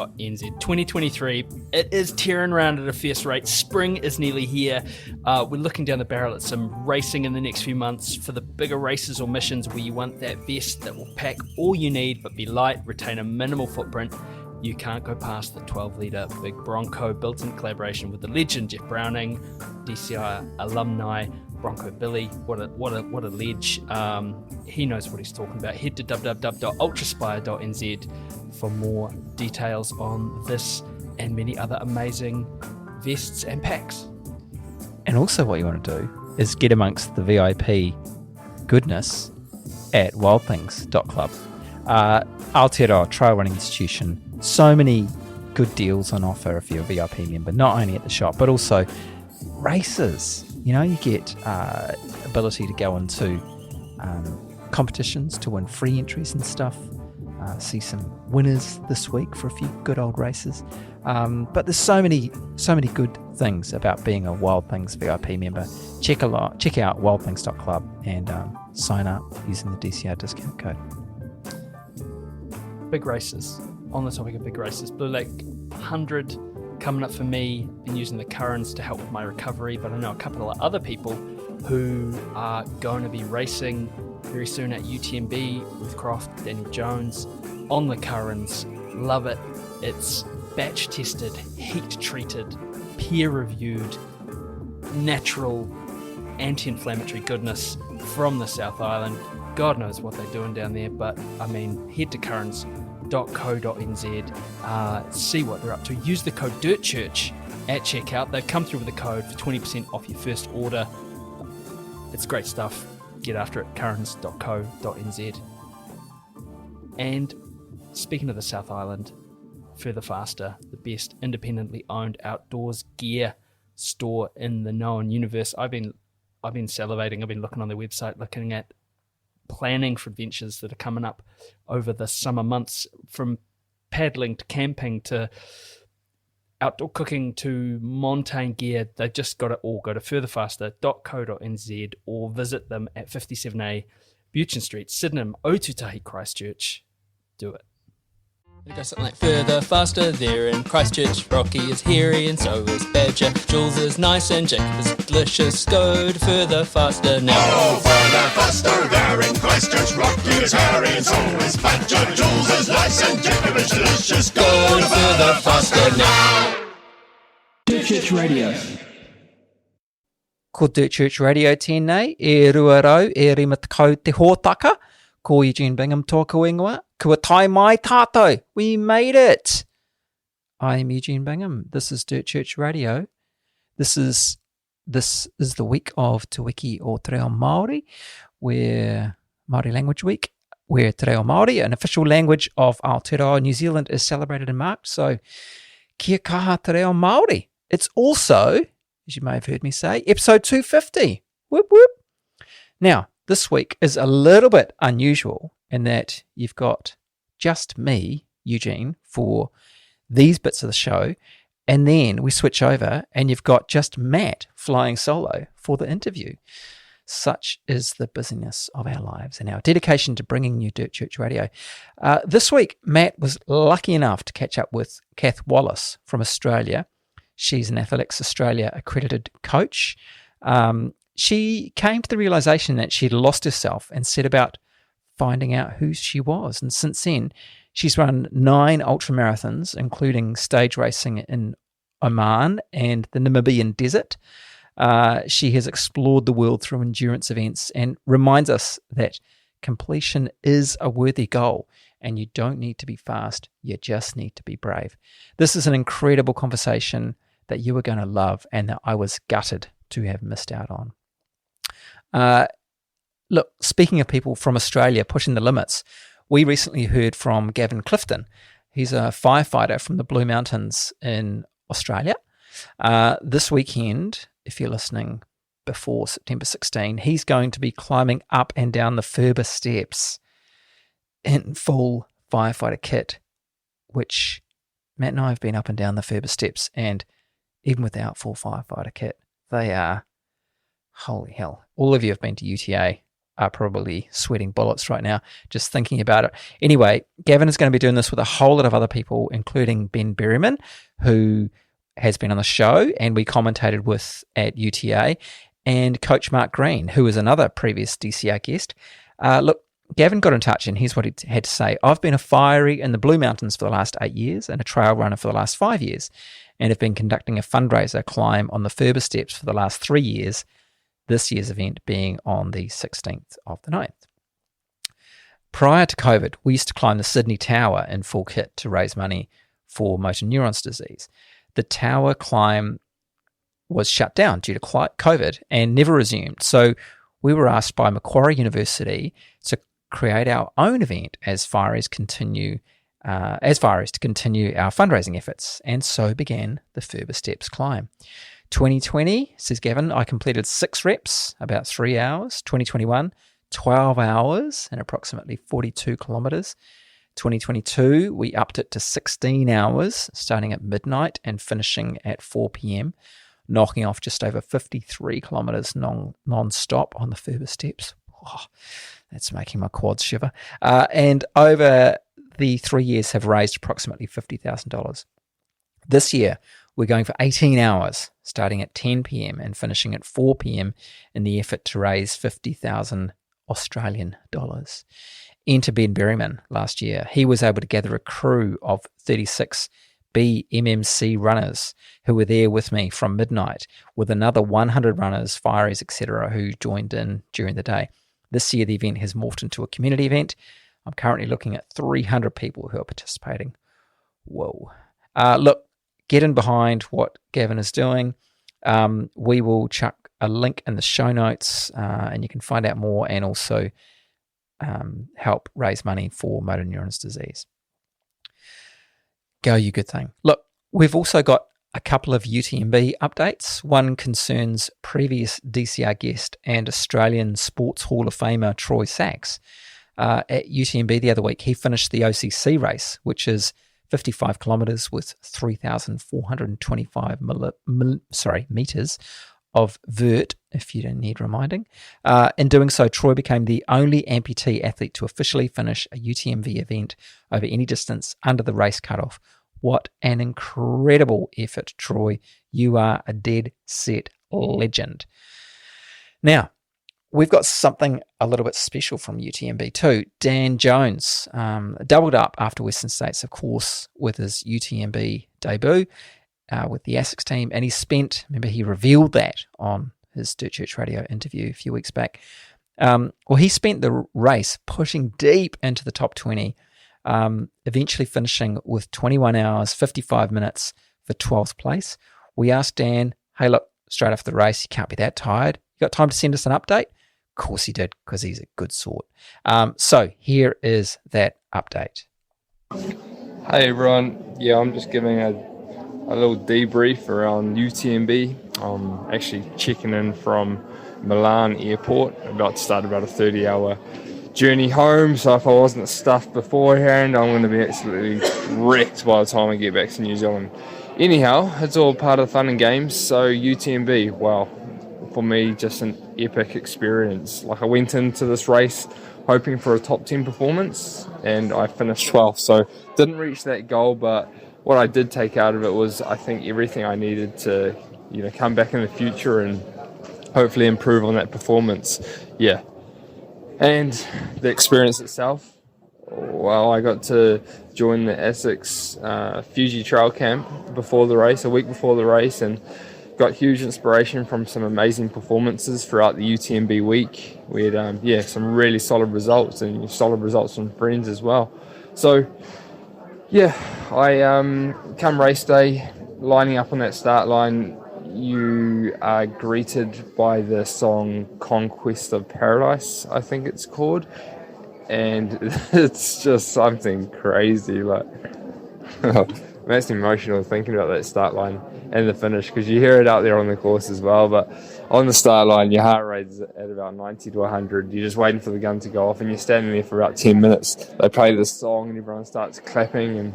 www.ultramarathons.co.nz. 2023, it is tearing around at a fierce rate. Spring is nearly here. We're looking down the barrel at some racing in the next few months for the bigger races or missions where you want that vest that will pack all you need but be light, retain a minimal footprint. You can't go past the 12-litre Big Bronco, built in collaboration with the legend Jeff Browning, DCI alumni, Bronco Billy. What a ledge. He knows what he's talking about. Head to www.ultraspire.nz for more details on this and many other amazing vests and packs. And also what you want to do is get amongst the VIP goodness at wildthings.club. Aotearoa Trail Running Institution. So many good deals on offer if you're a VIP member, not only at the shop, but also races. You know, you get ability to go into competitions to win free entries and stuff. See some winners this week for a few good old races. But there's so many good things about being a Wild Things VIP member. Check out wildthings.club and sign up using the DCR discount code. Big races. On the topic of big races, Blue Lake 100 coming up for me. Been using the Currens to help with my recovery, but I know a couple of other people who are going to be racing very soon at UTMB with Croft, Daniel Jones on the Currens. Love it. It's batch tested, heat treated, peer reviewed, natural anti-inflammatory goodness from the South Island. God knows what they're doing down there, but I mean, head to currens.co.nz, see what they're up to. Use the code DIRTCHURCH at checkout. They've come through with a code for 20% off your first order. It's great stuff. Get after it, currens.co.nz. And speaking of the South Island, Further Faster, the best independently owned outdoors gear store in the known universe. I've been salivating. I've been looking on their website, looking at planning for adventures that are coming up over the summer months, from paddling to camping to outdoor cooking to mountain gear. They've just got it all. Go to furtherfaster.co.nz or visit them at 57A Buchan Street, Sydenham, Otutahi, Christchurch. Do it. It goes something like further, faster, there in Christchurch. Rocky is hairy and so is Badger. Jules is nice and Jacob is delicious. Go to further, faster now. Oh, further, faster, there in Christchurch. Rocky is hairy and so is Badger. Jules is nice and Jacob is delicious. Go to further, faster now. Dirt Church Radio. Ko Dirt Church Radio tēnei, e ruarau, e rimatakau te hōtaka. Ko Eugene Bingham tōku ingoa. Kua tai mai tātou. We made it. I'm Eugene Bingham. This is Dirt Church Radio. This is the week of Te Wiki o Te Reo Māori, where Māori Language Week, where Te Reo Māori, an official language of Aotearoa, New Zealand, is celebrated in March. So, kia kaha Te Reo Māori. It's also, as you may have heard me say, episode 250. Whoop, whoop. Now, this week is a little bit unusual in that you've got just me, Eugene, for these bits of the show, and then we switch over and you've got just Matt flying solo for the interview. Such is the busyness of our lives and our dedication to bringing you Dirt Church Radio. This week, Matt was lucky enough to catch up with Cath Wallis from Australia. She's an Athletics Australia accredited coach. She came to the realization that she'd lost herself and set about finding out who she was. And since then, she's run 9 ultramarathons, including stage racing in Oman and the Namibian desert. She has explored the world through endurance events and reminds us that completion is a worthy goal and you don't need to be fast, you just need to be brave. This is an incredible conversation that you are going to love and that I was gutted to have missed out on. Look, speaking of people from Australia pushing the limits, we recently heard from Gavin Clifton. He's a firefighter from the Blue Mountains in Australia. This weekend, if you're listening before September 16, he's going to be climbing up and down the Ferber steps in full firefighter kit, which Matt and I have been up and down the Ferber steps, and even without full firefighter kit, they are, holy hell. All of you have been to UTA. are probably sweating bullets right now just thinking about it. Anyway, Gavin is going to be doing this with a whole lot of other people, including Ben Berryman, who has been on the show and we commentated with at UTA, and Coach Mark Green, who is another previous DCR guest. Look, Gavin got in touch and here's what he had to say. I've been a fiery in the Blue Mountains for the last 8 years and a trail runner for the last 5 years, and have been conducting a fundraiser climb on the Furber Steps for the last 3 years, this year's event being on the 16th of the 9th. Prior to COVID, we used to climb the Sydney Tower in full kit to raise money for motor neurons disease. The tower climb was shut down due to COVID and never resumed. So we were asked by Macquarie University to create our own event as far as to continue our fundraising efforts. And so began the Furber Steps climb. 2020, says Gavin, I completed 6 reps, about 3 hours. 2021, 12 hours and approximately 42 kilometres. 2022, we upped it to 16 hours, starting at midnight and finishing at 4 p.m, knocking off just over 53 kilometres non-stop on the Furber Steps. Oh, that's making my quads shiver. And over the 3 years have raised approximately $50,000. This year, we're going for 18 hours, starting at 10 p.m. and finishing at 4 p.m. in the effort to raise 50,000 Australian dollars. Enter Ben Berryman last year. He was able to gather a crew of 36 BMMC runners who were there with me from midnight, with another 100 runners, fireys, etc., who joined in during the day. This year, the event has morphed into a community event. I'm currently looking at 300 people who are participating. Whoa. Look, get in behind what Gavin is doing. We will chuck a link in the show notes and you can find out more and also help raise money for motor neurons disease. Go, you good thing. Look, we've also got a couple of UTMB updates. One concerns previous DCR guest and Australian Sports Hall of Famer Troy Sachs. At UTMB the other week, he finished the OCC race, which is 55 kilometres with 3,425 metres of vert, if you don't need reminding. In doing so, Troy became the only amputee athlete to officially finish a UTMB event over any distance under the race cutoff. What an incredible effort, Troy. You are a dead set legend. Now, we've got something a little bit special from UTMB too. Dan Jones doubled up after Western States, of course, with his UTMB debut with the ASICS team. And he revealed that on his Dirt Church Radio interview a few weeks back. He spent the race pushing deep into the top 20, eventually finishing with 21 hours, 55 minutes for 12th place. We asked Dan, hey, look, straight after the race, you can't be that tired. You got time to send us an update? Of course he did, because he's a good sort. So here is that update. Hey everyone, I'm just giving a little debrief around UTMB. I'm actually checking in from Milan airport. I'm about to start about a 30-hour journey home, so if I wasn't stuffed beforehand, I'm going to be absolutely wrecked by the time I get back to New Zealand. Anyhow, it's all part of the fun and games. So UTMB, wow, for me, just an epic experience. Like, I went into this race hoping for a top 10 performance and I finished 12th, so didn't reach that goal, but what I did take out of it was, I think, everything I needed to, come back in the future and hopefully improve on that performance. And the experience itself, well, I got to join the ASICS Fuji Trail Camp before the race, a week before the race, and got huge inspiration from some amazing performances throughout the UTMB week. We had some really solid results and solid results from friends as well. So I come race day, lining up on that start line, you are greeted by the song Conquest of Paradise, I think it's called, and it's just something crazy. Like, makes me emotional thinking about that start line and the finish, because you hear it out there on the course as well, but on the start line your heart rate is at about 90 to 100. You're just waiting for the gun to go off and you're standing there for about 10 minutes. They play this song and everyone starts clapping, and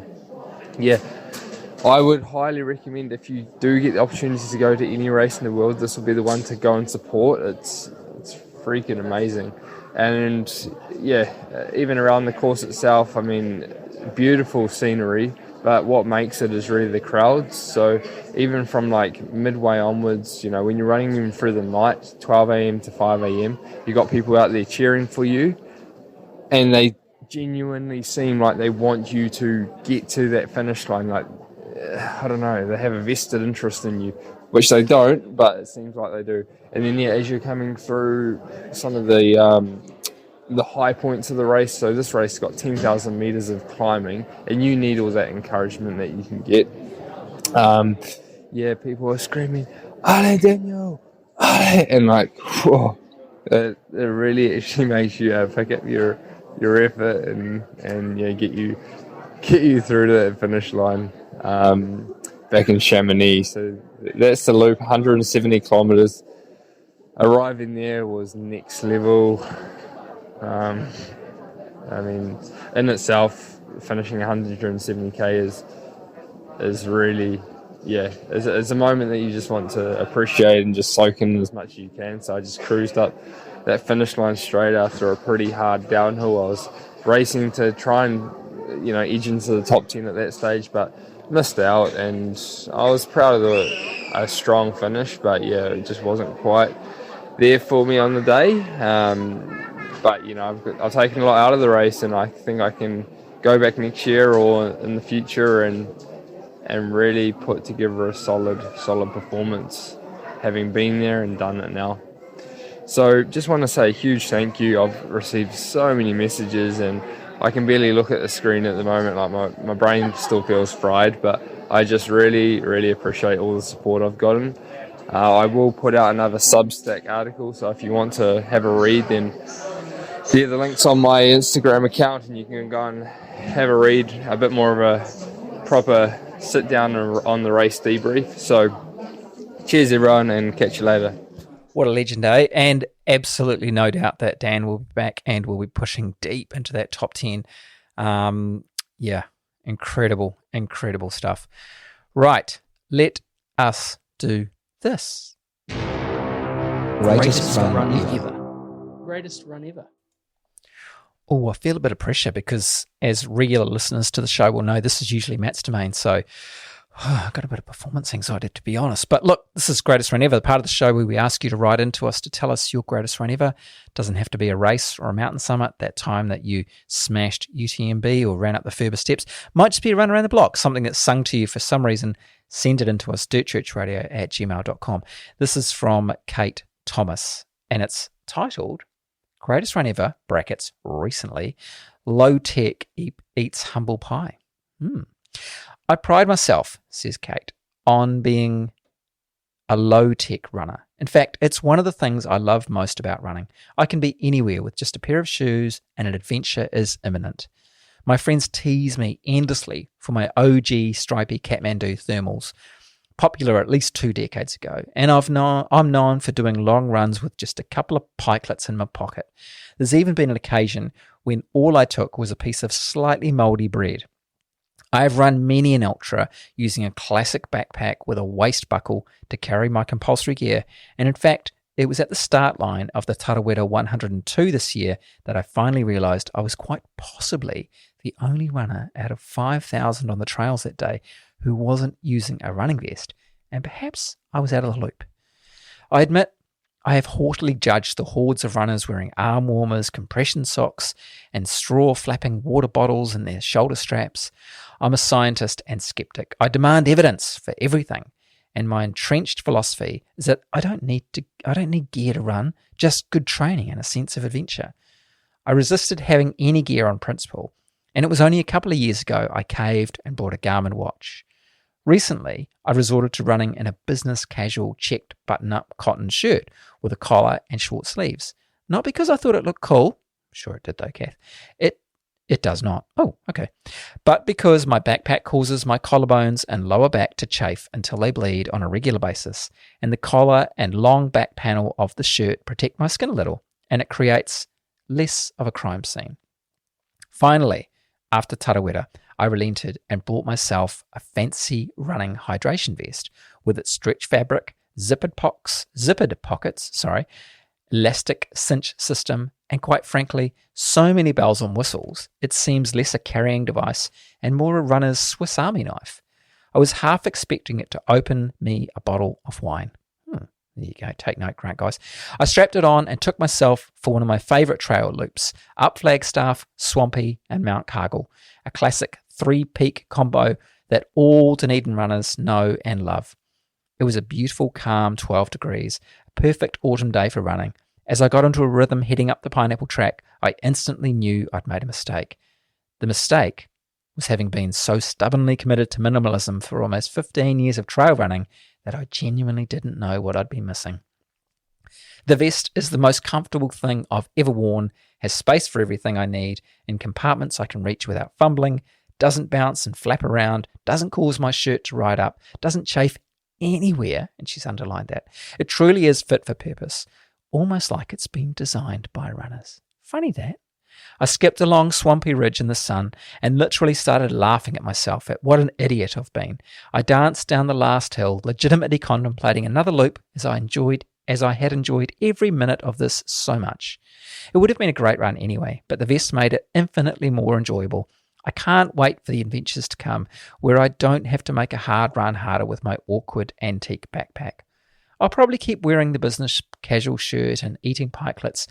I would highly recommend, if you do get the opportunity to go to any race in the world, this will be the one to go and support. It's freaking amazing. And yeah, even around the course itself, I mean, beautiful scenery, but what makes it is really the crowds. So even from like midway onwards, you know, when you're running even through the night, 12 a.m. to 5 a.m., you got people out there cheering for you, and they genuinely seem like they want you to get to that finish line. Like, I don't know, they have a vested interest in you, which they don't, but it seems like they do. And then, yeah, as you're coming through some of the high points of the race, so this race got 10,000 meters of climbing, and you need all that encouragement that you can get. Yeah, people are screaming, "Ale, Daniel! Ale!" And like, whoa, it really actually makes you pick up your effort and yeah, get you through to that finish line. Back in Chamonix, so that's the loop, 170 kilometers. Arriving there was next level. I mean, in itself, finishing 170k is really, yeah, it's a moment that you just want to appreciate and just soak in as much as you can. So I just cruised up that finish line straight after a pretty hard downhill. I was racing to try and, you know, edge into the top 10 at that stage, but missed out, and I was proud of a strong finish, but yeah, it just wasn't quite there for me on the day. But you know, I've taken a lot out of the race, and I think I can go back next year or in the future and really put together a solid performance, having been there and done it now. So just want to say a huge thank you. I've received so many messages, and I can barely look at the screen at the moment. Like my brain still feels fried, but I just really appreciate all the support I've gotten. I will put out another Substack article, so if you want to have a read, then yeah, the link's on my Instagram account, and you can go and have a read, a bit more of a proper sit down on the race debrief. So cheers everyone, and catch you later. What a legend, eh? And absolutely no doubt that Dan will be back and will be pushing deep into that top 10. Yeah, incredible stuff. Right, let us do this. Greatest run ever. Greatest run ever. Oh, I feel a bit of pressure because as regular listeners to the show will know, this is usually Matt's domain, so I've got a bit of performance anxiety, to be honest. But look, this is Greatest Run Ever, the part of the show where we ask you to write into us to tell us your greatest run ever. It doesn't have to be a race or a mountain summit, that time that you smashed UTMB or ran up the Furber steps. Might just be a run around the block, something that's sung to you for some reason. Send it into us, dirtchurchradio@gmail.com. This is from Kate Thomas, and it's titled Greatest Run Ever, brackets, recently, Low Tech Eats Humble Pie. I pride myself, says Kate, on being a low-tech runner. In fact, it's one of the things I love most about running. I can be anywhere with just a pair of shoes, and an adventure is imminent. My friends tease me endlessly for my OG stripy Kathmandu thermals, popular at least 2 decades ago, and I'm known for doing long runs with just a couple of pikelets in my pocket. There's even been an occasion when all I took was a piece of slightly mouldy bread. I have run many an ultra using a classic backpack with a waist buckle to carry my compulsory gear, and in fact, it was at the start line of the Tarawera 102 this year that I finally realised I was quite possibly the only runner out of 5,000 on the trails that day who wasn't using a running vest, and perhaps I was out of the loop. I admit I have haughtily judged the hordes of runners wearing arm warmers, compression socks, and straw-flapping water bottles in their shoulder straps. I'm a scientist and skeptic. I demand evidence for everything, and my entrenched philosophy is that I don't need gear to run, just good training and a sense of adventure. I resisted having any gear on principle, and it was only a couple of years ago I caved and bought a Garmin watch. Recently, I resorted to running in a business casual checked button-up cotton shirt with a collar and short sleeves. Not because I thought it looked cool. Sure it did though, Kath. It does not. Oh, okay. But because my backpack causes my collarbones and lower back to chafe until they bleed on a regular basis, and the collar and long back panel of the shirt protect my skin a little, and it creates less of a crime scene. Finally, after Tarawera, I relented and bought myself a fancy running hydration vest with its stretch fabric, zippered pockets, elastic cinch system, and quite frankly, so many bells and whistles, it seems less a carrying device and more a runner's Swiss Army knife. I was half expecting it to open me a bottle of wine. There you go. Take note, Grant, guys. I strapped it on and took myself for one of my favourite trail loops, up Flagstaff, Swampy, and Mount Cargill, a classic three-peak combo that all Dunedin runners know and love. It was a beautiful, calm 12 degrees, a perfect autumn day for running. As I got into a rhythm heading up the Pineapple Track, I instantly knew I'd made a mistake. The mistake was having been so stubbornly committed to minimalism for almost 15 years of trail running that I genuinely didn't know what I'd been missing. The vest is the most comfortable thing I've ever worn, has space for everything I need, in compartments I can reach without fumbling, doesn't bounce and flap around, doesn't cause my shirt to ride up, doesn't chafe anywhere, and she's underlined that. It truly is fit for purpose, almost like it's been designed by runners. Funny that. I skipped along Swampy Ridge in the sun and literally started laughing at myself at what an idiot I've been. I danced down the last hill, legitimately contemplating another loop as I had enjoyed every minute of this so much. It would have been a great run anyway, but the vest made it infinitely more enjoyable. I can't wait for the adventures to come where I don't have to make a hard run harder with my awkward antique backpack. I'll probably keep wearing the business casual shirt and eating pikelets,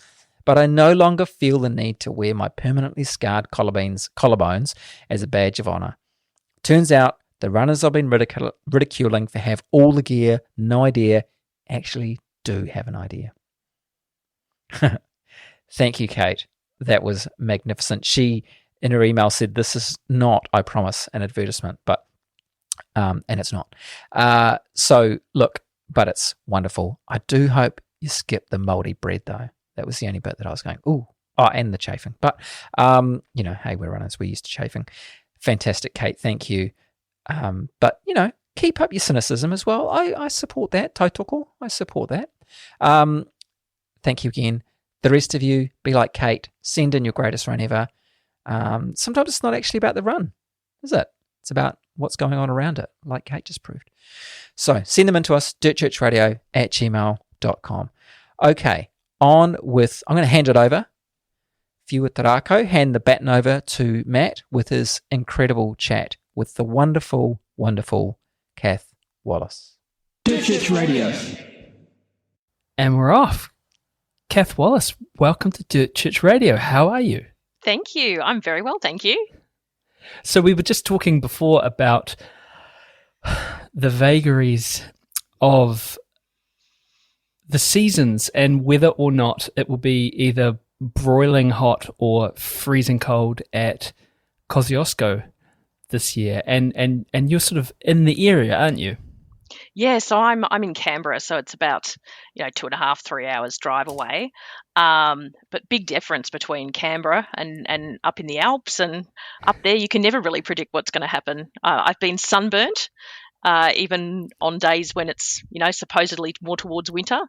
but I no longer feel the need to wear my permanently scarred collarbones as a badge of honour. Turns out the runners I've been ridiculing for have all the gear, no idea, actually do have an idea. Thank you, Kate. That was magnificent. She, in her email, said, this is not, I promise, an advertisement, but and it's not. So, look, but it's wonderful. I do hope you skip the mouldy bread, though. That was the only bit that I was going, ooh. Oh, and the chafing. But, hey, we're runners. We're used to chafing. Fantastic, Kate. Thank you. But, keep up your cynicism as well. I support that. Tautoko, I support that. Thank you again. The rest of you, be like Kate. Send in your greatest run ever. Sometimes it's not actually about the run, is it? It's about what's going on around it, like Kate just proved. So send them in to us, dirtchurchradio@gmail.com. Okay, on with, I'm going to hand it over. Fiua Tarako, hand the baton over to Matt with his incredible chat with the wonderful, wonderful Cath Wallis. Dirt Church Radio. And we're off. Cath Wallis, welcome to Dirt Church Radio. How are you? Thank you. I'm very well, thank you. So we were just talking before about the vagaries of the seasons and whether or not it will be either broiling hot or freezing cold at Kosciuszko this year. And you're sort of in the area, aren't you? Yeah, so I'm in Canberra, so it's about 2.5, 3 hours drive away. But big difference between Canberra and up in the Alps, and up there you can never really predict what's going to happen. I've been sunburnt, even on days when it's supposedly more towards winter,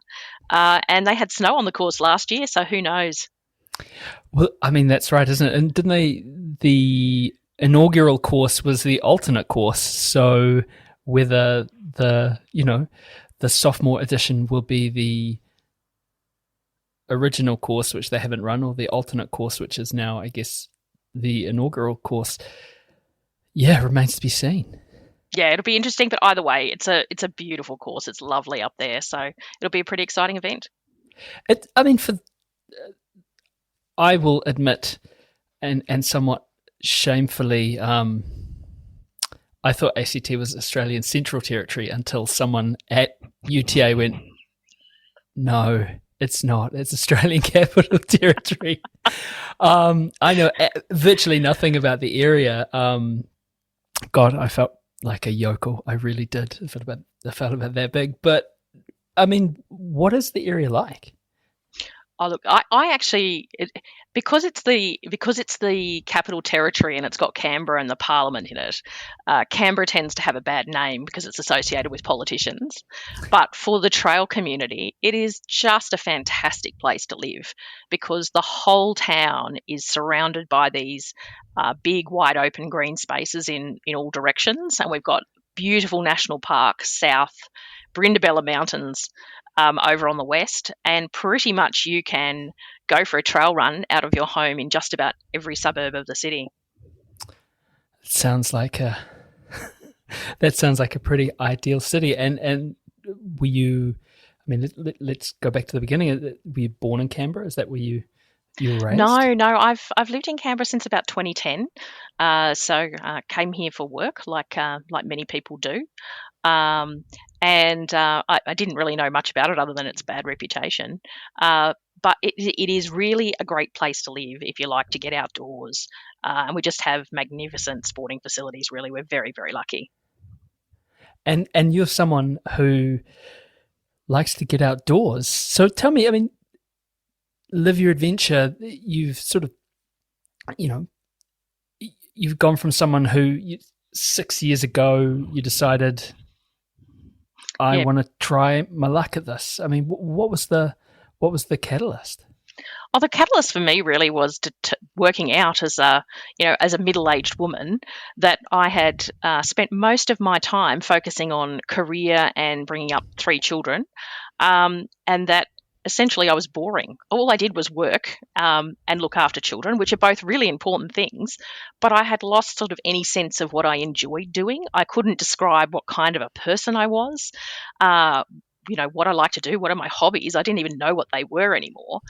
and they had snow on the course last year, so who knows? Well, I mean that's right, isn't it? And didn't the inaugural course was the alternate course, so whether the sophomore edition will be the original course, which they haven't run, or the alternate course, which is now, I guess, the inaugural course. Yeah, remains to be seen. Yeah, it'll be interesting, but either way, it's a beautiful course. It's lovely up there, so it'll be a pretty exciting event. I will admit, and somewhat shamefully, I thought ACT was Australian Central Territory until someone at UTA went, no, it's not. It's Australian Capital Territory. I know virtually nothing about the area. God, I felt like a yokel. I really did. I felt about that big. But, I mean, what is the area like? Oh, look, I actually, because it's the Capital Territory and it's got Canberra and the Parliament in it, Canberra tends to have a bad name because it's associated with politicians. But for the trail community, it is just a fantastic place to live because the whole town is surrounded by these big, wide open green spaces in all directions. And we've got beautiful national parks south. Brindabella Mountains over on the west, and pretty much you can go for a trail run out of your home in just about every suburb of the city. Sounds like a that sounds like a pretty ideal city. And were you? I mean, let's go back to the beginning. Were you born in Canberra? Is that where you were raised? No, I've lived in Canberra since about 2010. So came here for work, like many people do. And I didn't really know much about it other than its bad reputation. But it is really a great place to live if you like to get outdoors. And we just have magnificent sporting facilities, really. We're very, very lucky. And you're someone who likes to get outdoors. So tell me, I mean, live your adventure. You've sort of, you've gone from someone who 6 years ago you decided, I want to try my luck at this. I mean, what was the catalyst? Oh, the catalyst for me really was working out as a middle-aged woman that I had spent most of my time focusing on career and bringing up 3 children, and that essentially I was boring. All I did was work and look after children, which are both really important things, but I had lost sort of any sense of what I enjoyed doing. I couldn't describe what kind of a person I was. What I like to do, what are my hobbies. I didn't even know what they were anymore.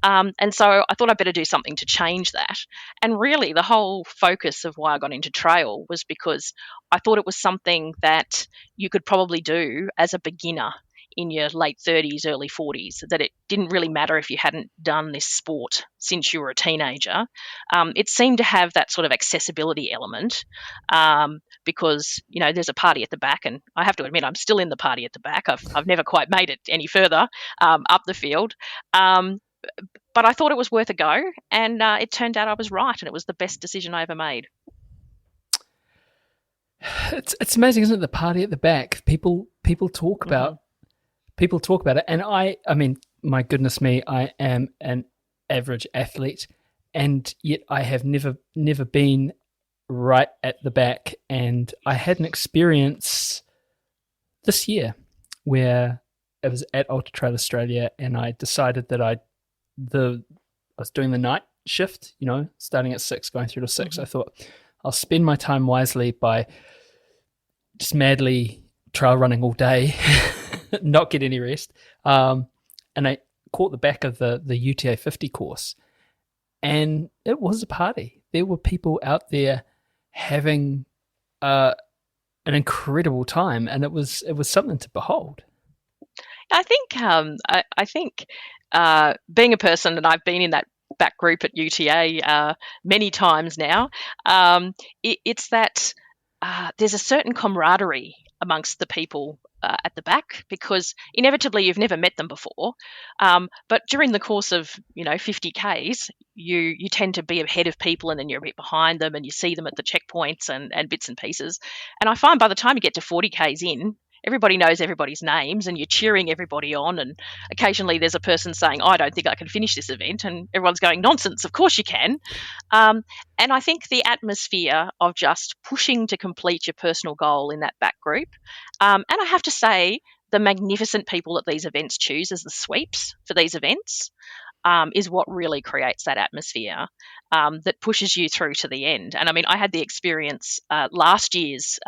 And so I thought I'd better do something to change that. And really the whole focus of why I got into trail was because I thought it was something that you could probably do as a beginner in your late 30s, early 40s, that it didn't really matter if you hadn't done this sport since you were a teenager. It seemed to have that sort of accessibility element because, there's a party at the back, and I have to admit I'm still in the party at the back. I've never quite made it any further up the field. But I thought it was worth a go, and it turned out I was right, and it was the best decision I ever made. It's amazing, isn't it? The party at the back. People talk about People talk about it, and I mean, my goodness me, I am an average athlete, and yet I have never been right at the back. And I had an experience this year where I was at Ultra Trail Australia, and I decided that I was doing the night shift, starting at 6, going through to 6. I thought I'll spend my time wisely by just madly trail running all day. Not get any rest. And I caught the back of the UTA 50 course, and it was a party. There were people out there having an incredible time, and it was something to behold. I think being a person, and I've been in that back group at UTA many times now, it's that there's a certain camaraderie amongst the people at the back, because inevitably you've never met them before, but during the course of 50 Ks you tend to be ahead of people, and then you're a bit behind them, and you see them at the checkpoints and bits and pieces. And I find by the time you get to 40 Ks in, everybody knows everybody's names, and you're cheering everybody on, and occasionally there's a person saying, I don't think I can finish this event, and everyone's going, nonsense, of course you can. And I think the atmosphere of just pushing to complete your personal goal in that back group, and I have to say the magnificent people that these events choose as the sweeps for these events is what really creates that atmosphere that pushes you through to the end. And I mean, I had the experience last year's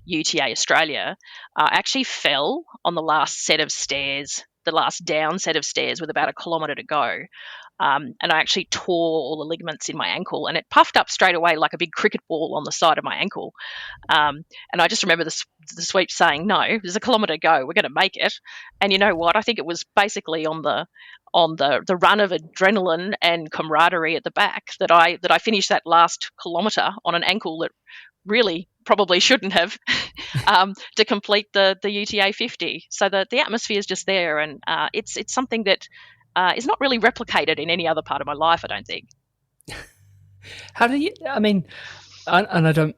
UTA Australia. I actually fell on the last set of stairs, the last down set of stairs with about 1 kilometre to go. And I actually tore all the ligaments in my ankle, and it puffed up straight away like a big cricket ball on the side of my ankle. And I just remember the sweep saying, no, there's 1 kilometre to go, we're going to make it. And you know what? I think it was basically on the run of adrenaline and camaraderie at the back that I finished that last kilometre on an ankle that really probably shouldn't have to complete the UTA 50. So the atmosphere is just there, and it's something that is not really replicated in any other part of my life, I don't think. How do you? I mean, and I don't.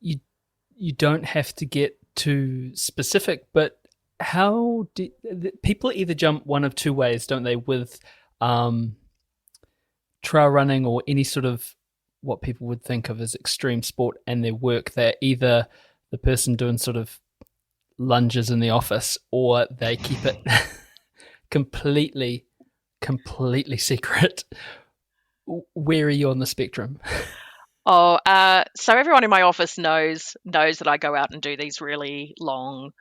You don't have to get too specific, but how do people either jump one of two ways, don't they? With trail running or any sort of what people would think of as extreme sport and their work, they're either the person doing sort of lunges in the office, or they keep it completely secret. Where are you on the spectrum? Oh, so everyone in my office knows that I go out and do these really long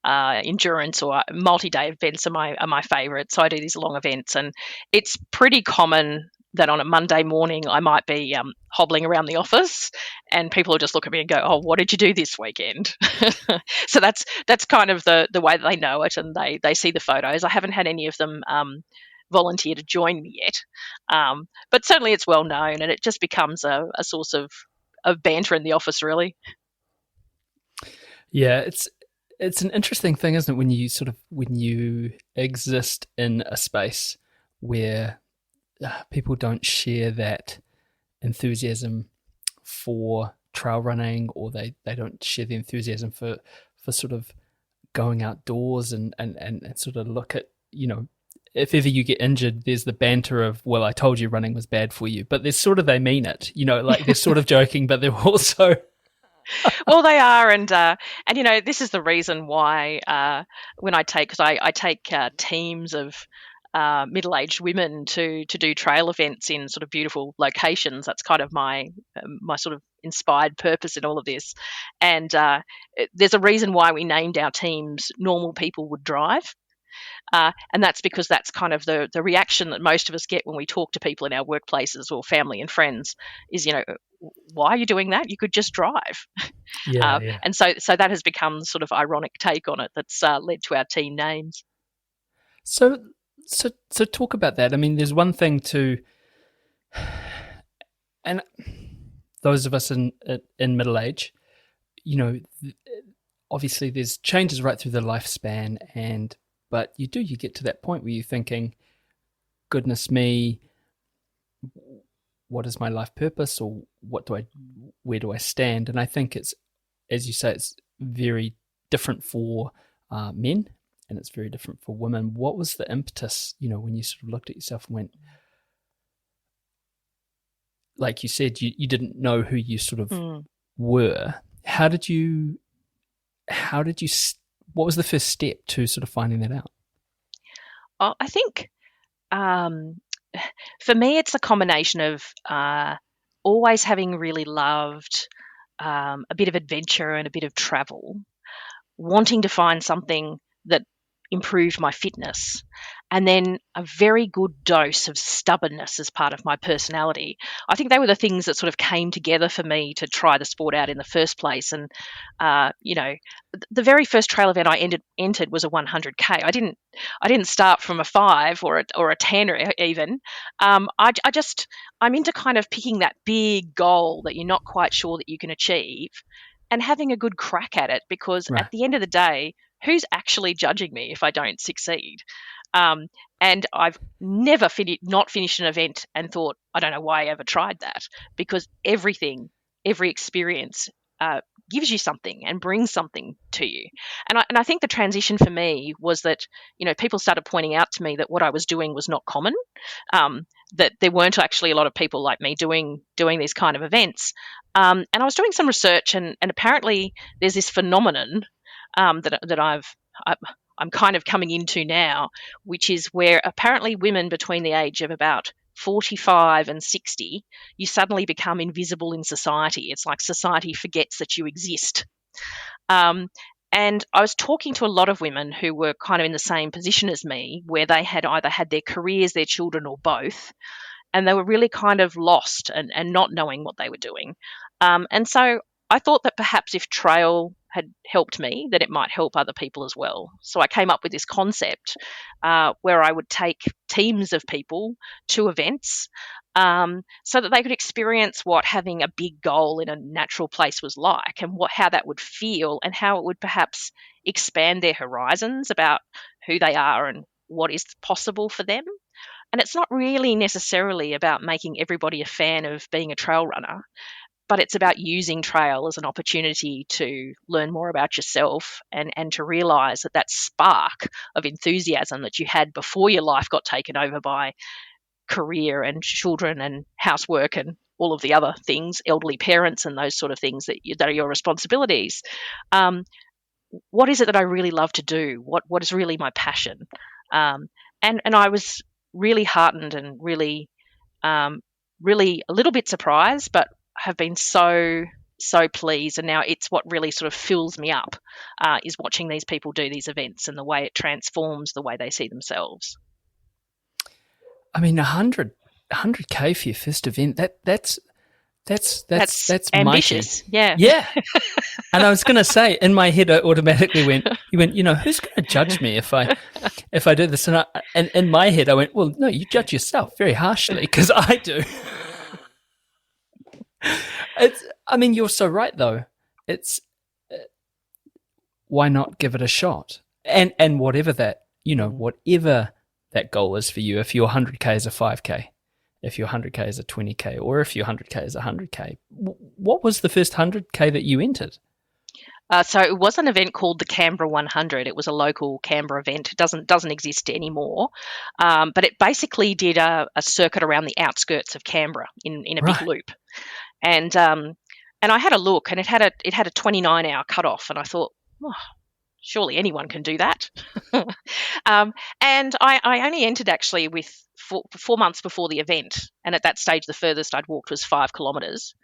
endurance or multi-day events are my favourite. So I do these long events, and it's pretty common that on a Monday morning I might be hobbling around the office, and people will just look at me and go, "Oh, what did you do this weekend?" So that's kind of the way that they know it, and they see the photos. I haven't had any of them volunteer to join me yet, but certainly it's well known, and it just becomes a source of banter in the office, really. Yeah, it's an interesting thing, isn't it, when you exist in a space where people don't share that enthusiasm for trail running, or they don't share the enthusiasm for sort of going outdoors and sort of look at, if ever you get injured, there's the banter of, well, I told you running was bad for you, but there's sort of, they mean it, like they're sort of joking, but they're also Well, they are, and this is the reason why when I take teams of middle-aged women to do trail events in sort of beautiful locations. That's kind of my sort of inspired purpose in all of this. And there's a reason why we named our teams Normal People Would Drive. And that's because that's kind of the reaction that most of us get when we talk to people in our workplaces or family and friends is, why are you doing that? You could just drive. Yeah. And so that has become sort of ironic take on it that's led to our team names. So talk about that. I mean, there's one thing to, and those of us in middle age, obviously there's changes right through the lifespan, but you get to that point where you're thinking, goodness me, what is my life purpose, or where do I stand? And I think it's, as you say, it's very different for men, and it's very different for women. What was the impetus, when you sort of looked at yourself and went, like you said, you didn't know who you sort of were. What was the first step to sort of finding that out? Oh, I think for me, it's a combination of always having really loved a bit of adventure and a bit of travel, wanting to find something that improved my fitness, and then a very good dose of stubbornness as part of my personality. I think they were the things that sort of came together for me to try the sport out in the first place. And the very first trail event I entered was a 100K. I didn't start from a 5 or a 10 or even. I'm into kind of picking that big goal that you're not quite sure that you can achieve, and having a good crack at it, because Right. At the end of the day, who's actually judging me if I don't succeed? And I've never not finished an event and thought, I don't know why I ever tried that, because every experience gives you something and brings something to you. And I think the transition for me was that, people started pointing out to me that what I was doing was not common, that there weren't actually a lot of people like me doing these kind of events. And I was doing some research, and apparently there's this phenomenon that I'm kind of coming into now, which is where apparently women between the age of about 45 and 60, you suddenly become invisible in society. It's like society forgets that you exist. And I was talking to a lot of women who were kind of in the same position as me, where they had either had their careers, their children, or both, and they were really kind of lost and not knowing what they were doing. And so I thought that perhaps if trail had helped me, that it might help other people as well. So I came up with this concept where I would take teams of people to events so that they could experience what having a big goal in a natural place was like, and how that would feel, and how it would perhaps expand their horizons about who they are and what is possible for them. And it's not really necessarily about making everybody a fan of being a trail runner, but it's about using trail as an opportunity to learn more about yourself and to realise that spark of enthusiasm that you had before your life got taken over by career and children and housework and all of the other things, elderly parents and those sort of things that are your responsibilities. what is it that I really love to do? What is really my passion? And I was really heartened and really really a little bit surprised, but have been so pleased. And now it's what really sort of fills me up, is watching these people do these events and the way it transforms the way they see themselves. I mean, 100K for your first event, that's ambitious. Mighty. Yeah. Yeah. And I was going to say, in my head, I automatically went, who's going to judge me if I do this? And in my head, I went, well, no, you judge yourself very harshly, because I do. You're so right, though. It's why not give it a shot? And whatever that, whatever that goal is for you, if your 100K is a 5K, if your 100K is a 20K, or if your 100K is a 100K, what was the first 100K that you entered? So it was an event called the Canberra 100. It was a local Canberra event. It doesn't exist anymore, but it basically did a circuit around the outskirts of Canberra in a big loop, and I had a look, and it had a 29-hour cutoff, and I thought, surely anyone can do that. And I only entered actually with 4 months before the event. And at that stage, the furthest I'd walked was 5 kilometres.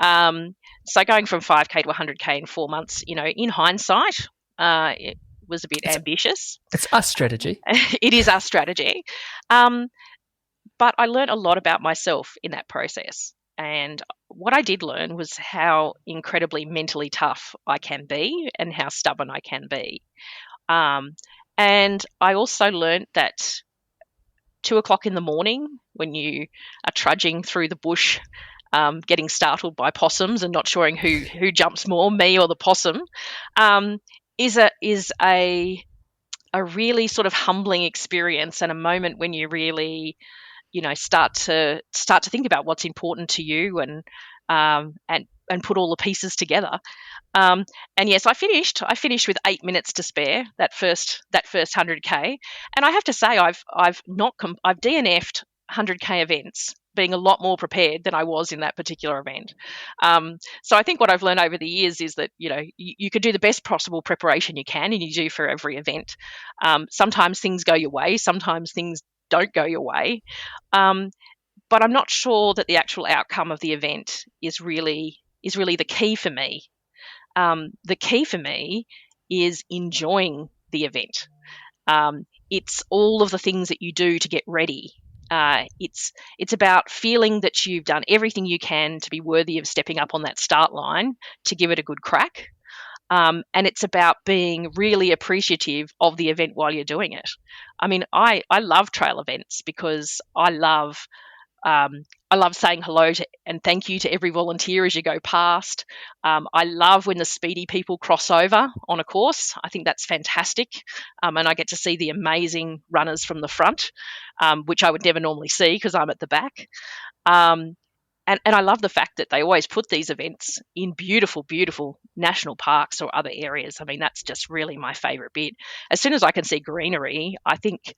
So going from 5K to 100K in 4 months, in hindsight, it was a bit ambitious. It's our strategy. It is our strategy. But I learned a lot about myself in that process. And what I did learn was how incredibly mentally tough I can be and how stubborn I can be. And I also learned that 2 o'clock in the morning, when you are trudging through the bush, getting startled by possums and not sure who jumps more, me or the possum, is a really sort of humbling experience, and a moment when you really start to think about what's important to you and put all the pieces together. And yes, I finished with 8 minutes to spare that first 100K. And I have to say, I've DNF'd 100K events being a lot more prepared than I was in that particular event. So I think what I've learned over the years is that, you could do the best possible preparation you can, and you do for every event. Sometimes things go your way, sometimes things don't go your way. But I'm not sure that the actual outcome of the event is really the key for me. The key for me is enjoying the event. It's all of the things that you do to get ready. It's about feeling that you've done everything you can to be worthy of stepping up on that start line to give it a good crack. And it's about being really appreciative of the event while you're doing it. I mean, I love trail events because I love saying hello to and thank you to every volunteer as you go past. I love when the speedy people cross over on a course. I think that's fantastic. And I get to see the amazing runners from the front, which I would never normally see because I'm at the back. And I love the fact that they always put these events in beautiful, beautiful national parks or other areas. I mean, that's just really my favourite bit. As soon as I can see greenery, I think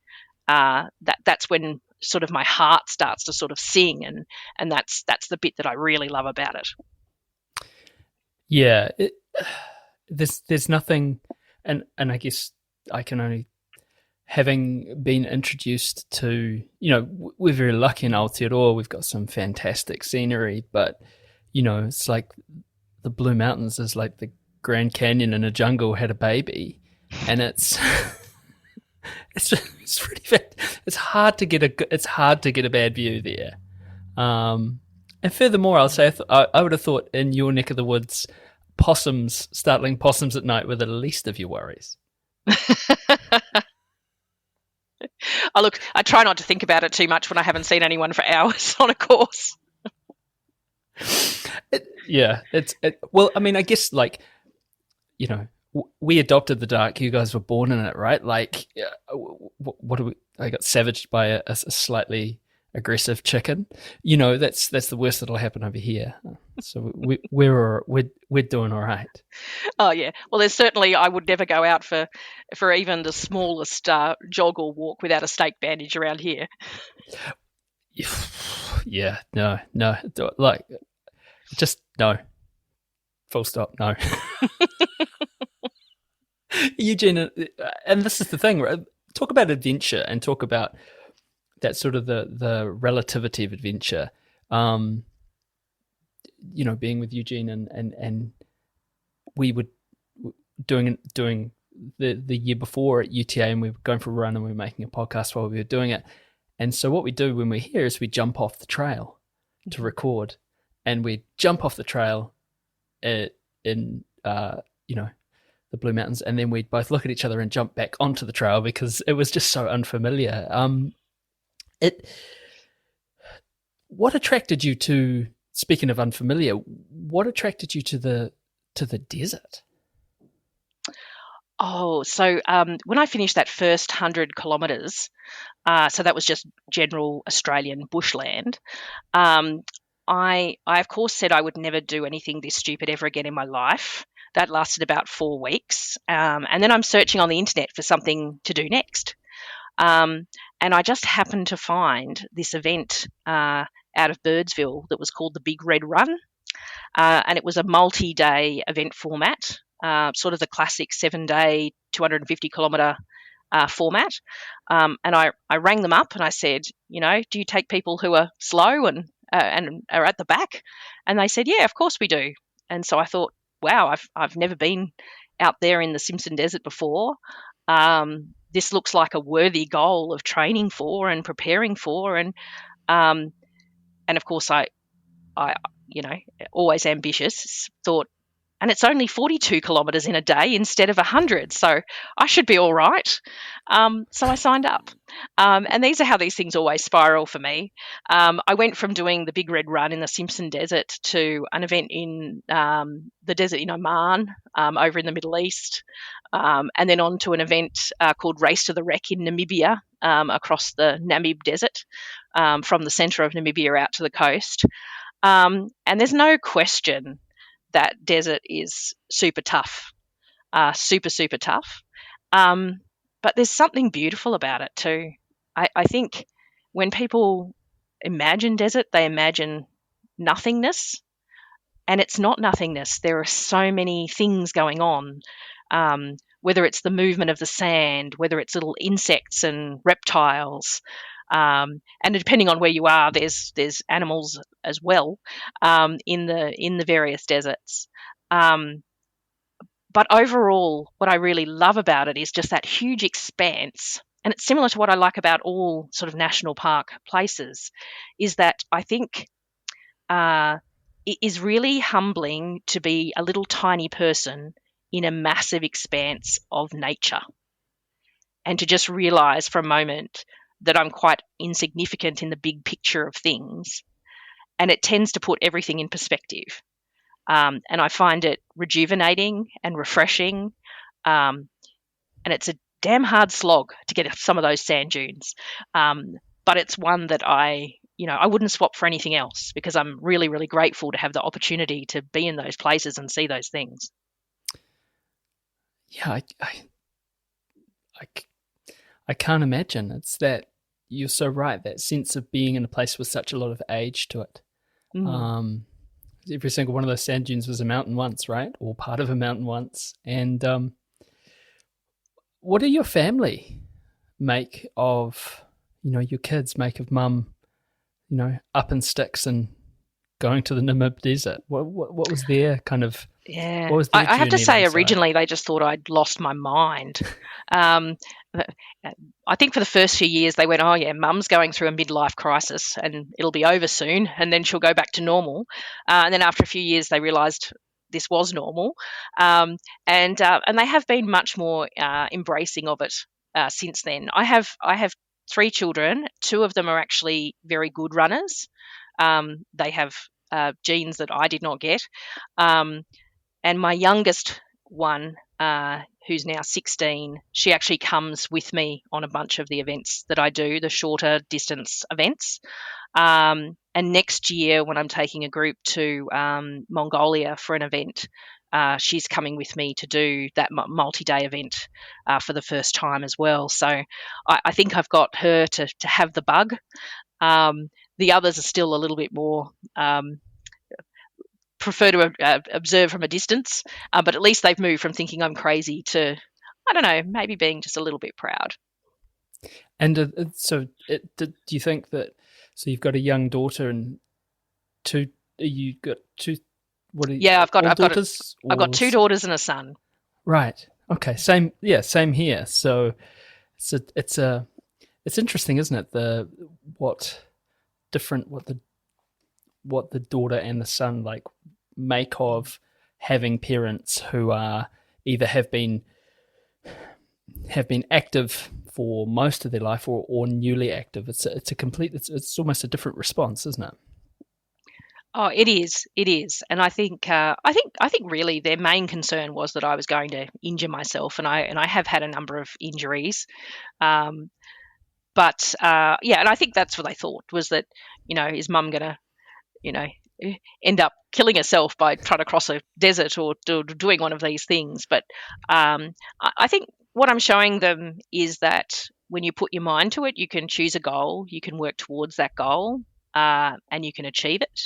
that's when sort of my heart starts to sort of sing, and that's the bit that I really love about it. Yeah, there's nothing, and I guess I can only, having been introduced to, we're very lucky in Aotearoa, we've got some fantastic scenery, but, it's like the Blue Mountains is like the Grand Canyon in a jungle had a baby, and it's pretty bad. It's hard to get a bad view there. And furthermore, I'll say I would have thought in your neck of the woods, startling possums at night were the least of your worries. Oh, look, I try not to think about it too much when I haven't seen anyone for hours on a course. Well, I mean, I guess we adopted the dark. You guys were born in it, right? Like, what do we? I got savaged by a slightly aggressive chicken. That's the worst that'll happen over here. So we're doing all right. Oh yeah. Well, there's certainly, I would never go out for even the smallest jog or walk without a stake bandage around here. Yeah. No. Like, just no. Full stop. No. Eugene, and this is the thing, right? Talk about adventure and talk about that sort of the relativity of adventure. Being with Eugene and we were doing the year before at UTA, and we were going for a run and we were making a podcast while we were doing it. And so what we do when we're here is we jump off the trail to record, and we jump off the trail in the Blue Mountains, and then we'd both look at each other and jump back onto the trail because it was just so unfamiliar. What attracted you to, speaking of unfamiliar, what attracted you to the desert? Oh, so when I finished that first 100 kilometres, so that was just general Australian bushland, I of course said I would never do anything this stupid ever again in my life. That lasted about 4 weeks. And then I'm searching on the internet for something to do next. And I just happened to find this event out of Birdsville that was called the Big Red Run. And it was a multi-day event format, sort of the classic 7-day, 250-kilometre format. And I rang them up and I said, do you take people who are slow and are at the back? And they said, yeah, of course we do. And so I thought, wow, I've never been out there in the Simpson Desert before. This looks like a worthy goal of training for and preparing for, and of course I always ambitious, thought, and it's only 42 kilometres in a day instead of 100, so I should be all right. So I signed up. And these are how these things always spiral for me. I went from doing the Big Red Run in the Simpson Desert to an event in the desert in Oman, over in the Middle East, and then on to an event called Race to the Wreck in Namibia, across the Namib Desert, from the centre of Namibia out to the coast. And there's no question that desert is super tough, super tough. But there's something beautiful about it too. I think when people imagine desert, they imagine nothingness, and it's not nothingness. There are so many things going on, whether it's the movement of the sand, whether it's little insects and reptiles, and depending on where you are, there's animals as well, in the various deserts. But overall, what I really love about it is just that huge expanse, and it's similar to what I like about all sort of national park places, is that I think it is really humbling to be a little tiny person in a massive expanse of nature, and to just realise for a moment that I'm quite insignificant in the big picture of things, and it tends to put everything in perspective. And I find it rejuvenating and refreshing, and it's a damn hard slog to get some of those sand dunes, but it's one that I wouldn't swap for anything else, because I'm really, really grateful to have the opportunity to be in those places and see those things. Yeah, I can't imagine. It's that, you're so right, that sense of being in a place with such a lot of age to it. Every single one of those sand dunes was a mountain once, right? Or part of a mountain once. And what do your family make of, your kids make of mum, up in sticks and going to the Namib Desert? What was their kind of... Yeah, what was their I have to journey say, alongside? originally they just thought I'd lost my mind. I think for the first few years they went, oh yeah, mum's going through a midlife crisis and it'll be over soon, and then she'll go back to normal. And then after a few years they realised this was normal, and they have been much more embracing of it since then. I have 3 children. 2 of them are actually very good runners. They have genes that I did not get. And my youngest one, who's now 16, she actually comes with me on a bunch of the events that I do, the shorter distance events. And next year, when I'm taking a group to Mongolia for an event, she's coming with me to do that multi-day event for the first time as well. So I think I've got her to have the bug. The others are still a little bit more... prefer to observe from a distance, but at least they've moved from thinking I'm crazy to I don't know, maybe being just a little bit proud. And do you think that? So you've got a young daughter and two. You got two. What are you? Yeah, I've got daughters. I've got 2 daughters and a son. Right. Okay. Same. Yeah. Same here. So it's interesting, isn't it? What the daughter and the son like make of having parents who are either have been active for most of their life or newly active. It's almost a different response, isn't it? Oh, it is, and I think really their main concern was that I was going to injure myself, and I have had a number of injuries, and I think that's what they thought was that, is Mum gonna, end up killing herself by trying to cross a desert or doing one of these things. But I think what I'm showing them is that when you put your mind to it, you can choose a goal, you can work towards that goal, and you can achieve it.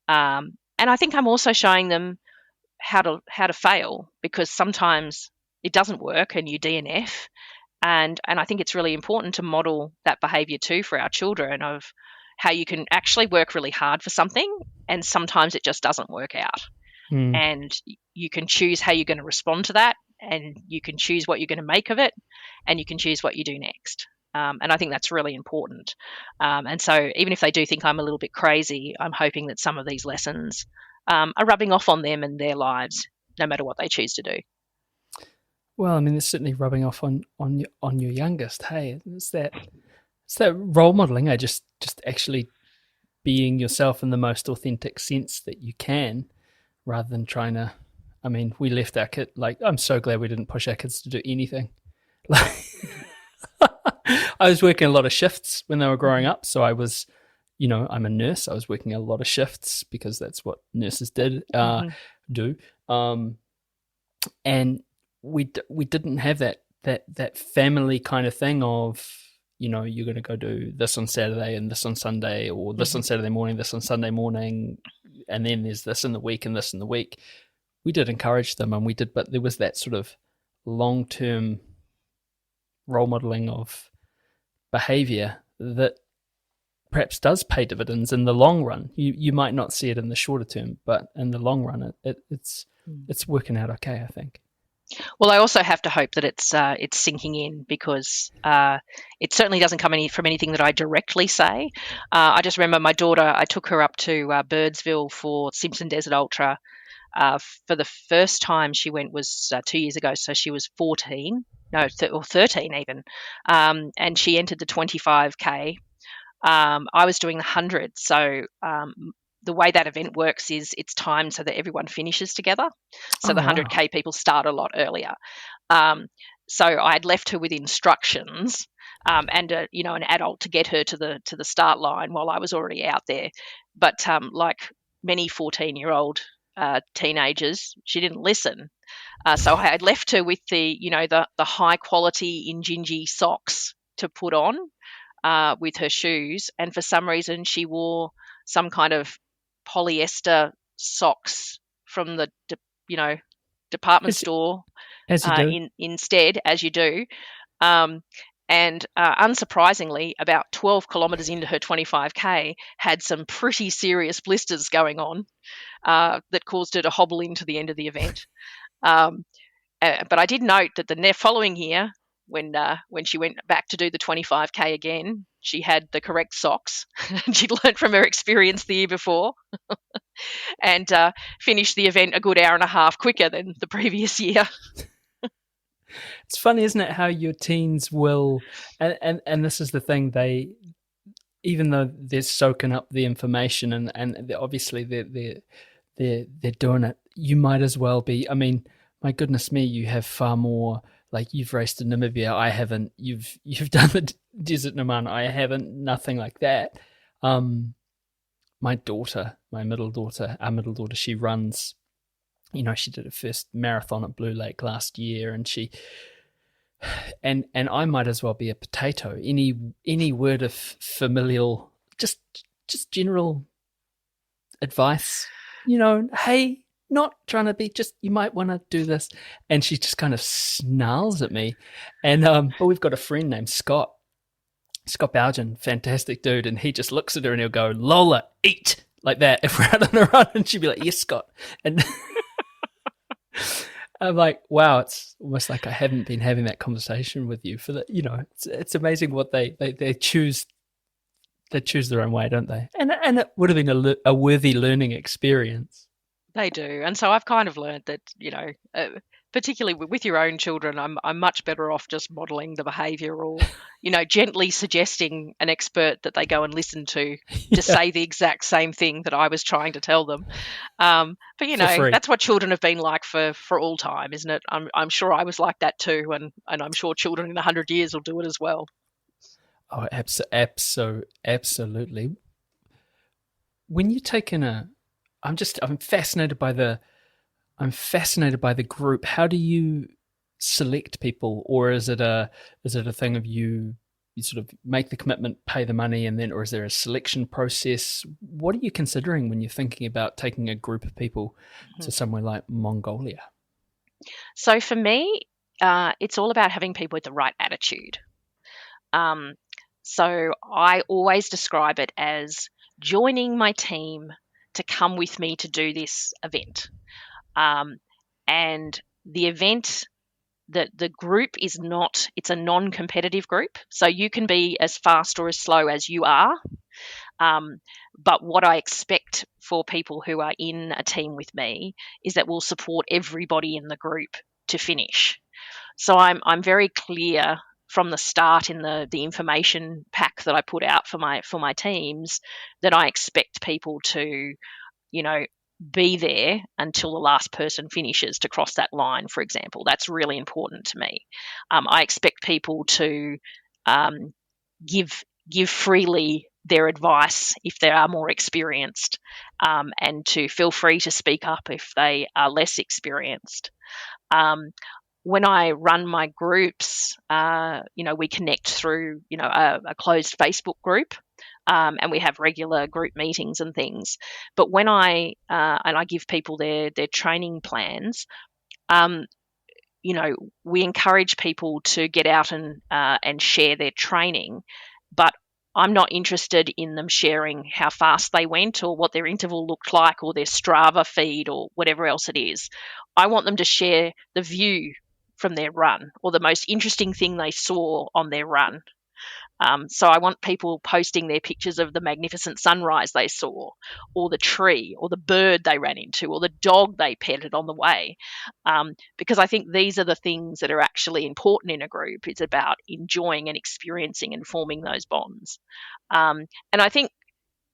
And I think I'm also showing them how to fail, because sometimes it doesn't work and you DNF. And I think it's really important to model that behaviour too for our children, of how you can actually work really hard for something and sometimes it just doesn't work out. And you can choose how you're going to respond to that, and you can choose what you're going to make of it, and you can choose what you do next. And I think that's really important. And so even if they do think I'm a little bit crazy, I'm hoping that some of these lessons are rubbing off on them and their lives, no matter what they choose to do. Well, I mean, it's certainly rubbing off on your youngest. Hey, it's that role modeling. Just actually being yourself in the most authentic sense that you can, rather than trying to. I mean, we left our kid. Like, I'm so glad we didn't push our kids to do anything. Like, I was working a lot of shifts when they were growing up, so I was, I'm a nurse. I was working a lot of shifts because that's what nurses do. And we didn't have that family kind of thing of, you're going to go do this on Saturday and this on Sunday, or this on Saturday morning, this on Sunday morning, and then there's this in the week and this in the week. We did encourage them, and we did, but there was that sort of long-term role modeling of behavior that perhaps does pay dividends in the long run. You might not see it in the shorter term, but in the long run, it's working out okay, I think. Well, I also have to hope that it's sinking in, because it certainly doesn't come from anything that I directly say. I just remember my daughter, I took her up to Birdsville for Simpson Desert Ultra. For the first time she went was 2 years ago, so she was 14, or 13 even, and she entered the 25K. I was doing the 100, so the way that event works is it's timed so that everyone finishes together. So the 100K people start a lot earlier. So I had left her with instructions and an adult to get her to the start line while I was already out there. But like many 14-year-old teenagers, she didn't listen. So I had left her with the high quality Injinji socks to put on with her shoes, and for some reason she wore some kind of polyester socks from the department store instead, as you do. And unsurprisingly, about 12 kilometres into her 25K, had some pretty serious blisters going on that caused her to hobble into the end of the event. But I did note that the following year, when she went back to do the 25K again, she had the correct socks. She'd learned from her experience the year before and finished the event a good hour and a half quicker than the previous year. It's funny, isn't it, how your teens will, and this is the thing, they, even though they're soaking up the information and obviously they're doing it, you might as well be. I mean, my goodness me, you have far more. Like, you've raced in Namibia, I haven't. You've done the Desert Naman, I haven't. Nothing like that. My daughter, our middle daughter, she runs. She did her first marathon at Blue Lake last year, and and I might as well be a potato. Any word of familial, just general advice. Hey, not trying to be, just, you might want to do this. And she just kind of snarls at me. And but we've got a friend named Scott Bougen, fantastic dude, and he just looks at her and he'll go, "Lola, eat," like that if we're out on a run, and she'd be like, "Yes, Scott." And I'm like, wow, it's almost like I haven't been having that conversation with you for the, it's amazing what they choose. They choose their own way, don't they? And it would have been a worthy learning experience. They do. And so I've kind of learned that, particularly with your own children, I'm much better off just modelling the behaviour, or, gently suggesting an expert that they go and listen to say the exact same thing that I was trying to tell them. But, that's what children have been like for all time, isn't it? I'm sure I was like that too, and I'm sure children in 100 years will do it as well. Oh, absolutely. When you take in I'm fascinated by the group. How do you select people, or is it a thing of you sort of make the commitment, pay the money, and then, or is there a selection process? What are you considering when you're thinking about taking a group of people to somewhere like Mongolia? So for me, it's all about having people with the right attitude. So I always describe it as joining my team to come with me to do this event. And the event, the group is it's a non-competitive group. So you can be as fast or as slow as you are. But what I expect for people who are in a team with me is that we'll support everybody in the group to finish. So I'm very clear from the start in the information pack that I put out for my teams that I expect people to, be there until the last person finishes, to cross that line, for example. That's really important to me. I expect people to give freely their advice if they are more experienced, and to feel free to speak up if they are less experienced. When I run my groups, we connect through, a closed Facebook group, and we have regular group meetings and things. But when I give people their training plans, we encourage people to get out and share their training, but I'm not interested in them sharing how fast they went or what their interval looked like or their Strava feed or whatever else it is. I want them to share the view from their run or the most interesting thing they saw on their run. So I want people posting their pictures of the magnificent sunrise they saw, or the tree, or the bird they ran into, or the dog they petted on the way, because I think these are the things that are actually important in a group. It's about enjoying and experiencing and forming those bonds. And I think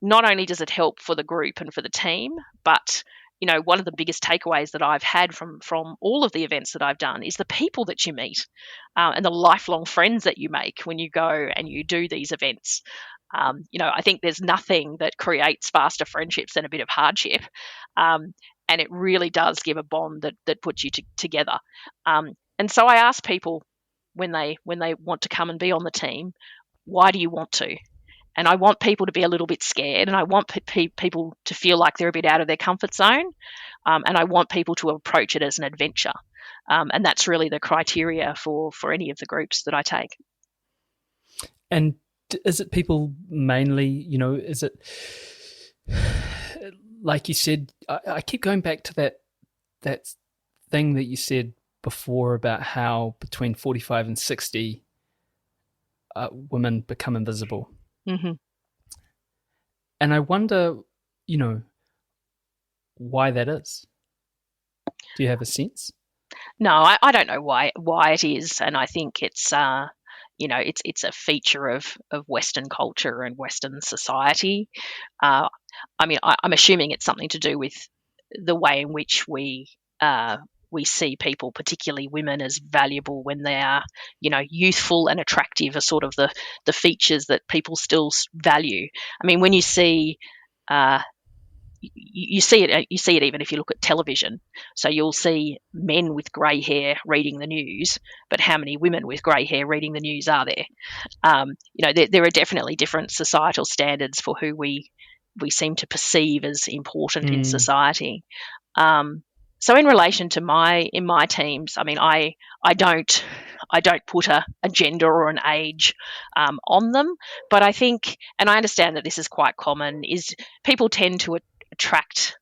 not only does it help for the group and for the team, but one of the biggest takeaways that I've had from all of the events that I've done is the people that you meet, and the lifelong friends that you make when you go and you do these events. I think there's nothing that creates faster friendships than a bit of hardship, and it really does give a bond that puts you together. And so I ask people when they want to come and be on the team, why do you want to? And I want people to be a little bit scared, and I want people to feel like they're a bit out of their comfort zone, and I want people to approach it as an adventure. And that's really the criteria for any of the groups that I take. And is it people mainly, is it, like you said, I keep going back to that thing that you said before about how between 45 and 60 women become invisible. Mm-hmm. And I wonder, why that is. Do you have a sense? No, I don't know why it is, and I think it's it's a feature of Western culture and Western society. I'm assuming it's something to do with the way in which we see people, particularly women, as valuable when they are, youthful and attractive, are sort of the features that people still value. I mean, when you see, you see it even if you look at television. So you'll see men with grey hair reading the news, but how many women with grey hair reading the news are there? There are definitely different societal standards for who we seem to perceive as important in society. So in relation to in my teams, I mean, I don't put a gender or an age on them, but I think, and I understand that this is quite common, is people tend to attract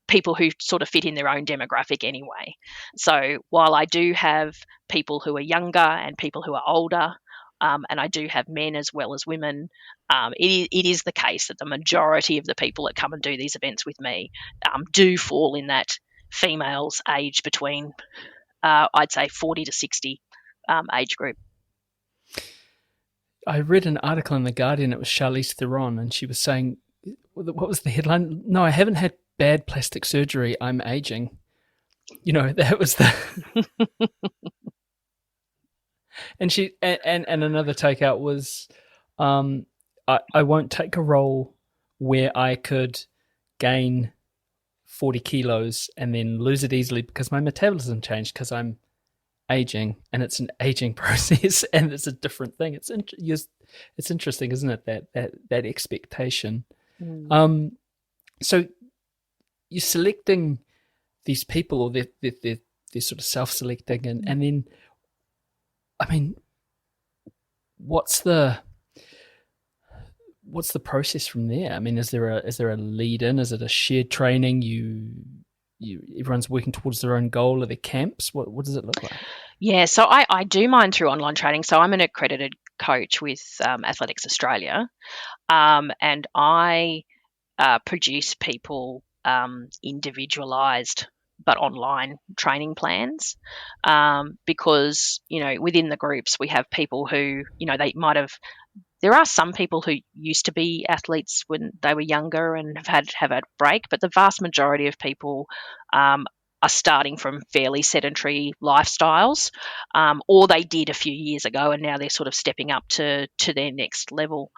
people who sort of fit in their own demographic anyway. So while I do have people who are younger and people who are older, and I do have men as well as women, it is the case that the majority of the people that come and do these events with me do fall in that females aged between, I'd say, 40 to 60 age group. I read an article in The Guardian. It was Charlize Theron, and she was saying, what was the headline? No, I haven't had bad plastic surgery. I'm aging. You know, that was the... And she and another takeout was, I won't take a role where I could gain 40 kilos and then lose it easily because my metabolism changed because I'm aging, and it's an aging process, and it's a different thing. It's interesting, isn't it? That expectation. So you're selecting these people, or they're sort of self-selecting, and then, I mean, what's the process from there? I mean, is there a lead in? Is it a shared training? Everyone's working towards their own goal? Are there camps? What does it look like? Yeah, so I do mine through online training. So I'm an accredited coach with Athletics Australia, and I produce people individualised but online training plans, because, you know, within the groups we have people who, you know, there are some people who used to be athletes when they were younger and have had a break, but the vast majority of people are starting from fairly sedentary lifestyles, or they did a few years ago and now they're sort of stepping up to their next level.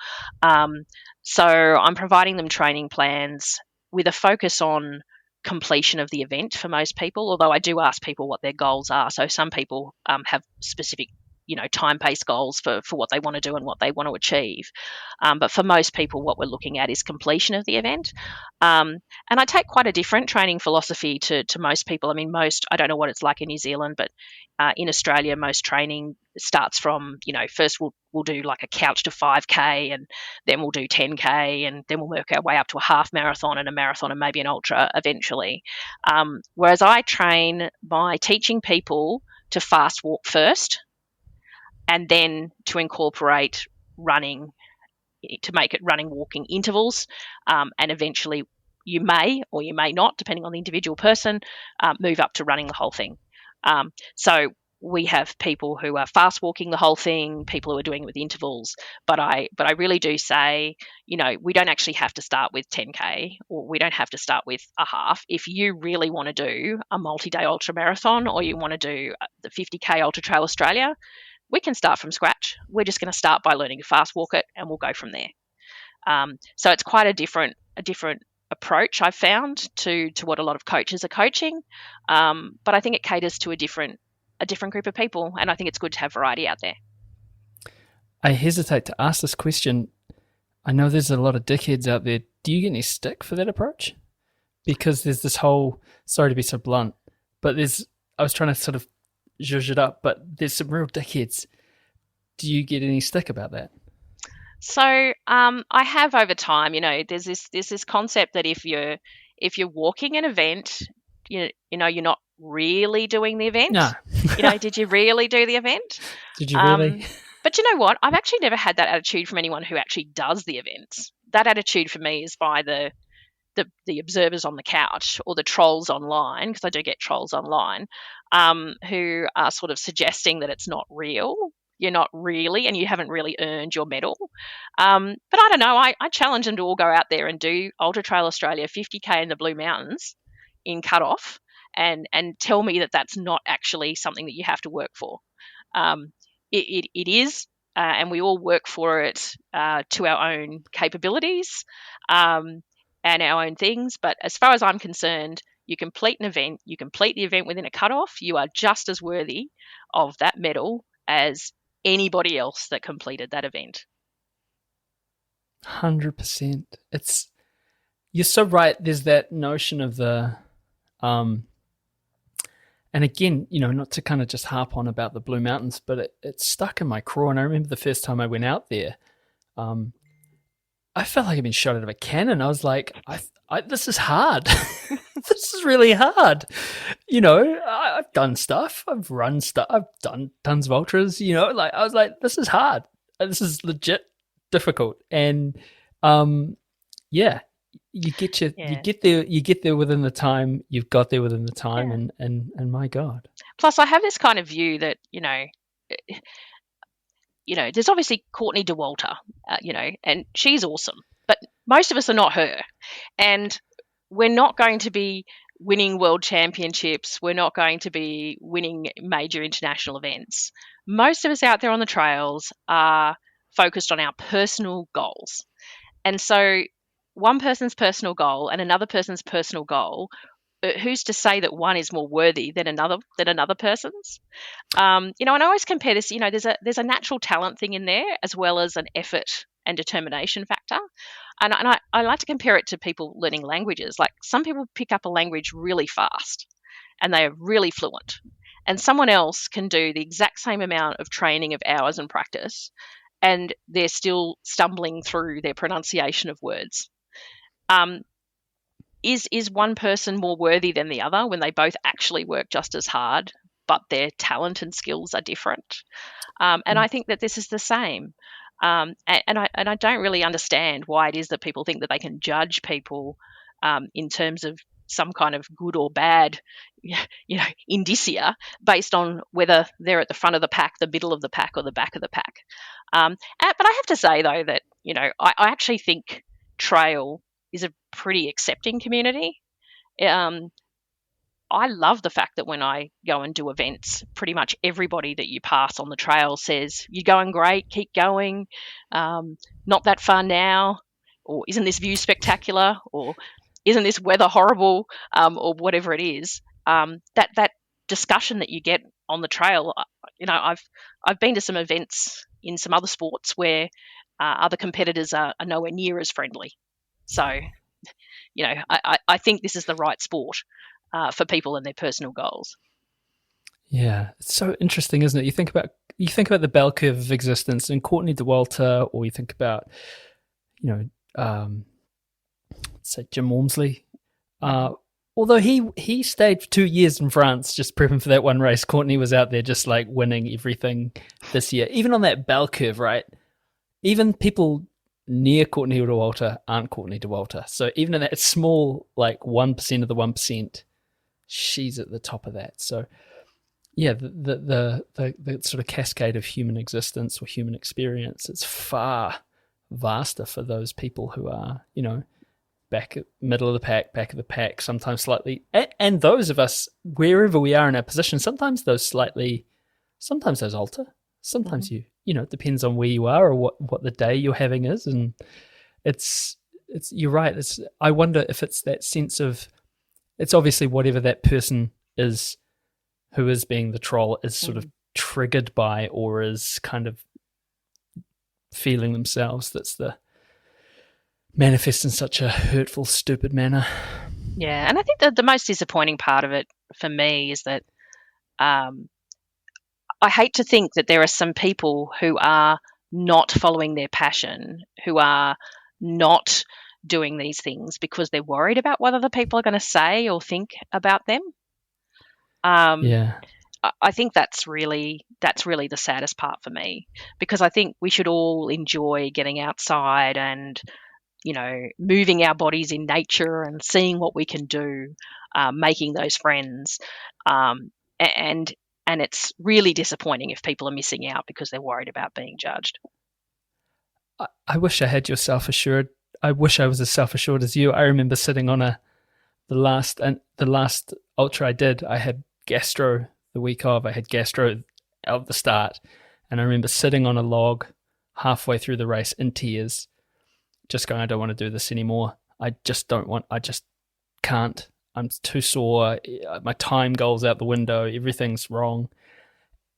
So I'm providing them training plans with a focus on completion of the event for most people, although I do ask people what their goals are. So some people have specific, you know, time-paced goals for what they want to do and what they want to achieve. But for most people, what we're looking at is completion of the event. And I take quite a different training philosophy to most people. I mean, I don't know what it's like in New Zealand, but in Australia, most training starts from, you know, first we'll do like a couch to 5K, and then we'll do 10K, and then we'll work our way up to a half marathon and a marathon and maybe an ultra eventually. Whereas I train by teaching people to fast walk first, and then to incorporate running, to make it running, walking intervals, and eventually you may or you may not, depending on the individual person, move up to running the whole thing. So we have people who are fast walking the whole thing, people who are doing it with intervals, but I really do say, you know, we don't actually have to start with 10K, or we don't have to start with a half. If you really want to do a multi-day ultra marathon, or you want to do the 50K Ultra Trail Australia, we can start from scratch. We're just going to start by learning to fast walk it, and we'll go from there. So it's quite a different approach I've found to what a lot of coaches are coaching, but I think it caters to a different group of people, and I think it's good to have variety out there. I hesitate to ask this question. I know there's a lot of dickheads out there. Do you get any stick for that approach? Because there's this whole, sorry to be so blunt, but I was trying to sort of zhuzh it up, but there's some real dickheads. Do you get any stick about that? So I have over time. You know, there's this concept that if you're walking an event, you know you're not really doing the event. No. You know, did you really do the event? Did you really? But you know what? I've actually never had that attitude from anyone who actually does the events. That attitude for me is by the observers on the couch, or the trolls online, because I do get trolls online, who are sort of suggesting that it's not real. You're not really, and you haven't really earned your medal. But I don't know. I challenge them to all go out there and do Ultra Trail Australia 50K in the Blue Mountains in cut-off, and tell me that that's not actually something that you have to work for. It is, and we all work for it to our own capabilities and our own things. But as far as I'm concerned, you complete an event, you complete the event within a cut-off, you are just as worthy of that medal as anybody else that completed that event. 100%. You're so right. There's that notion of the And again, not to kind of just harp on about the Blue Mountains, but it stuck in my craw. And I remember the first time I went out there, I felt like I'd been shot out of a cannon. I was like, this is hard. This is really hard. I've done stuff. I've run stuff. I've done tons of ultras. I was like, this is hard. This is legit difficult. And you get there within the time. You've got there within the time, and my God. Plus, I have this kind of view that there's obviously Courtney Dauwalter, and she's awesome, but most of us are not her, and we're not going to be winning world championships. We're not going to be winning major international events. Most of us out there on the trails are focused on our personal goals, and so one person's personal goal and another person's personal goal, who's to say that one is more worthy than another person's? And I always compare this. There's a natural talent thing in there as well as an effort and determination factor. And I like to compare it to people learning languages. Like, some people pick up a language really fast and they are really fluent, and someone else can do the exact same amount of training of hours and practice, and they're still stumbling through their pronunciation of words. Is one person more worthy than the other when they both actually work just as hard, but their talent and skills are different? And I think that this is the same. And I don't really understand why it is that people think that they can judge people in terms of some kind of good or bad, indicia based on whether they're at the front of the pack, the middle of the pack, or the back of the pack. But I have to say, though, that I actually think trail is a pretty accepting community. I love the fact that when I go and do events, pretty much everybody that you pass on the trail says, "You're going great, keep going, not that far now," or "Isn't this view spectacular?" or "Isn't this weather horrible?" Or whatever it is. That discussion that you get on the trail, I've been to some events in some other sports where other competitors are nowhere near as friendly. So, I think this is the right sport for people and their personal goals. Yeah, it's so interesting, isn't it? You think about the bell curve of existence in Courtney Dauwalter, or you think about, say Jim Walmsley. Although he stayed for 2 years in France just prepping for that one race, Courtney was out there just like winning everything this year. Even on that bell curve, right? Even people near Courtney Dauwalter aren't Courtney Dauwalter. So even in that small, like 1% of the 1%, she's at the top of that. So yeah, the sort of cascade of human existence or human experience, it's far vaster for those people who are, back middle of the pack, back of the pack, sometimes slightly, and those of us wherever we are in our position, sometimes those alter, sometimes it depends on where you are or what the day you're having is, and it's you're right. I wonder if it's that sense of, it's obviously whatever that person is who is being the troll is sort of triggered by, or is kind of feeling themselves, that's the manifest in such a hurtful, stupid manner. Yeah, and I think that the most disappointing part of it for me is that I hate to think that there are some people who are not following their passion, who are not doing these things because they're worried about what other people are going to say or think about them. I think that's really the saddest part for me, because I think we should all enjoy getting outside and, moving our bodies in nature and seeing what we can do, making those friends. And it's really disappointing if people are missing out because they're worried about being judged. I wish I had your self-assured. I wish I was as self-assured as you. I remember sitting on the last ultra I did, I had gastro the week of. I had gastro at the start, and I remember sitting on a log halfway through the race in tears, just going, I don't want to do this anymore. I just can't. I'm too sore. My time goes out the window. Everything's wrong.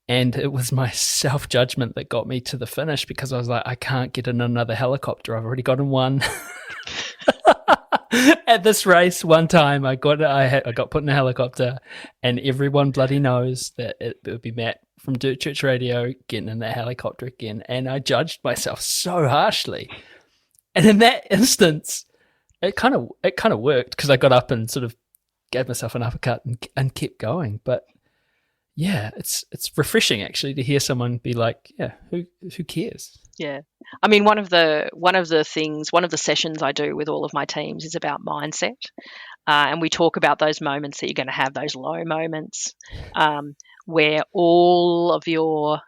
And it was my self-judgment that got me to the finish, because I was like, I can't get in another helicopter. I've already got in one. At this race, one time I got put in a helicopter, and everyone bloody knows that it would be Matt from Dirt Church Radio getting in that helicopter again, and I judged myself so harshly. And in that instance, it kind of worked, because I got up and sort of gave myself an uppercut and kept going. But yeah, it's refreshing actually to hear someone be like, yeah, who cares? Yeah. I mean, one of the sessions I do with all of my teams is about mindset. And we talk about those moments that you're going to have, those low moments, where all of your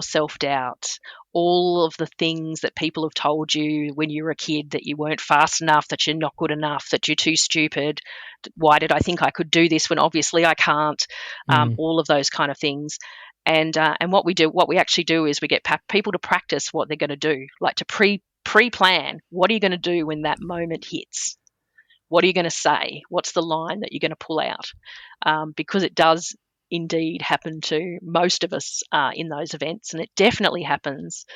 self-doubt, all of the things that people have told you when you were a kid, that you weren't fast enough, that you're not good enough, that you're too stupid, why did I think I could do this when obviously I can't, all of those kind of things. And what we actually do is we get people to practice what they're going to do, like to pre-plan. What are you going to do when that moment hits? What are you going to say? What's the line that you're going to pull out? Because it does indeed happen to most of us in those events, and it definitely happens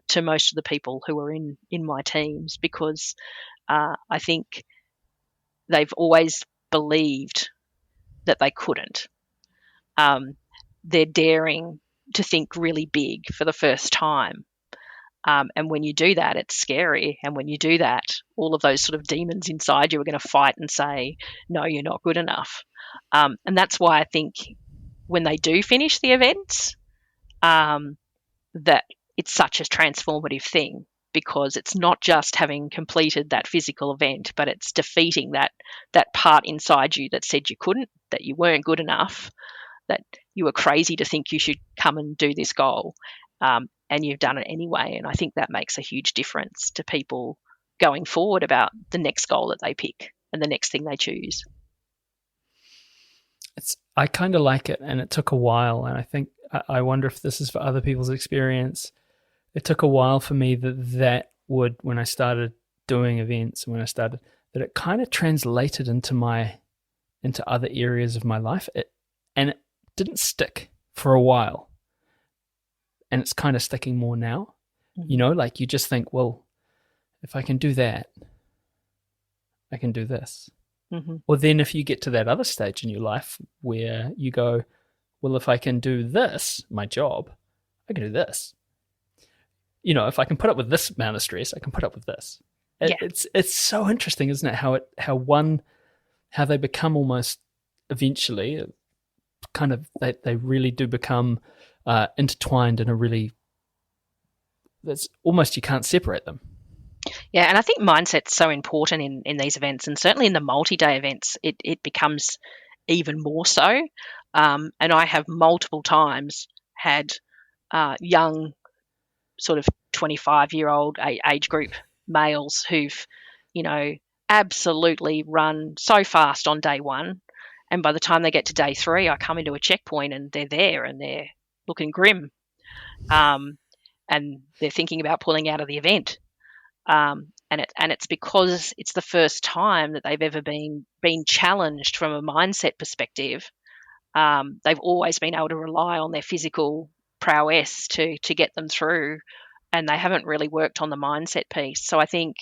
to most of the people who are in my teams, because I think they've always believed that they couldn't. They're daring to think really big for the first time. And when you do that, it's scary. And when you do that, all of those sort of demons inside you are going to fight and say, no, you're not good enough. And that's why I think when they do finish the events, that it's such a transformative thing, because it's not just having completed that physical event, but it's defeating that part inside you that said you couldn't, that you weren't good enough, that you were crazy to think you should come and do this goal, and you've done it anyway. And I think that makes a huge difference to people going forward about the next goal that they pick and the next thing they choose. I kind of like it, and it took a while, and I think I wonder if this is for other people's experience. It took a while for me that would, when I started doing events, that it kind of translated into other areas of my life. And it didn't stick for a while, and it's kind of sticking more now. Mm-hmm. Like you just think, well, if I can do that, I can do this. Mm-hmm. Or then if you get to that other stage in your life where you go, well, if I can do this, my job, I can do this. If I can put up with this amount of stress, I can put up with this. It's so interesting, isn't it? How they become almost eventually kind of, they really do become intertwined in a really, that's almost, you can't separate them. Yeah, and I think mindset's so important in these events, and certainly in the multi-day events, it becomes even more so. And I have multiple times had young, sort of 25-year-old age group males who've, absolutely run so fast on day one, and by the time they get to day 3, I come into a checkpoint and they're there and they're looking grim, and they're thinking about pulling out of the event. And it's because it's the first time that they've ever been challenged from a mindset perspective. They've always been able to rely on their physical prowess to get them through, and they haven't really worked on the mindset piece. So I think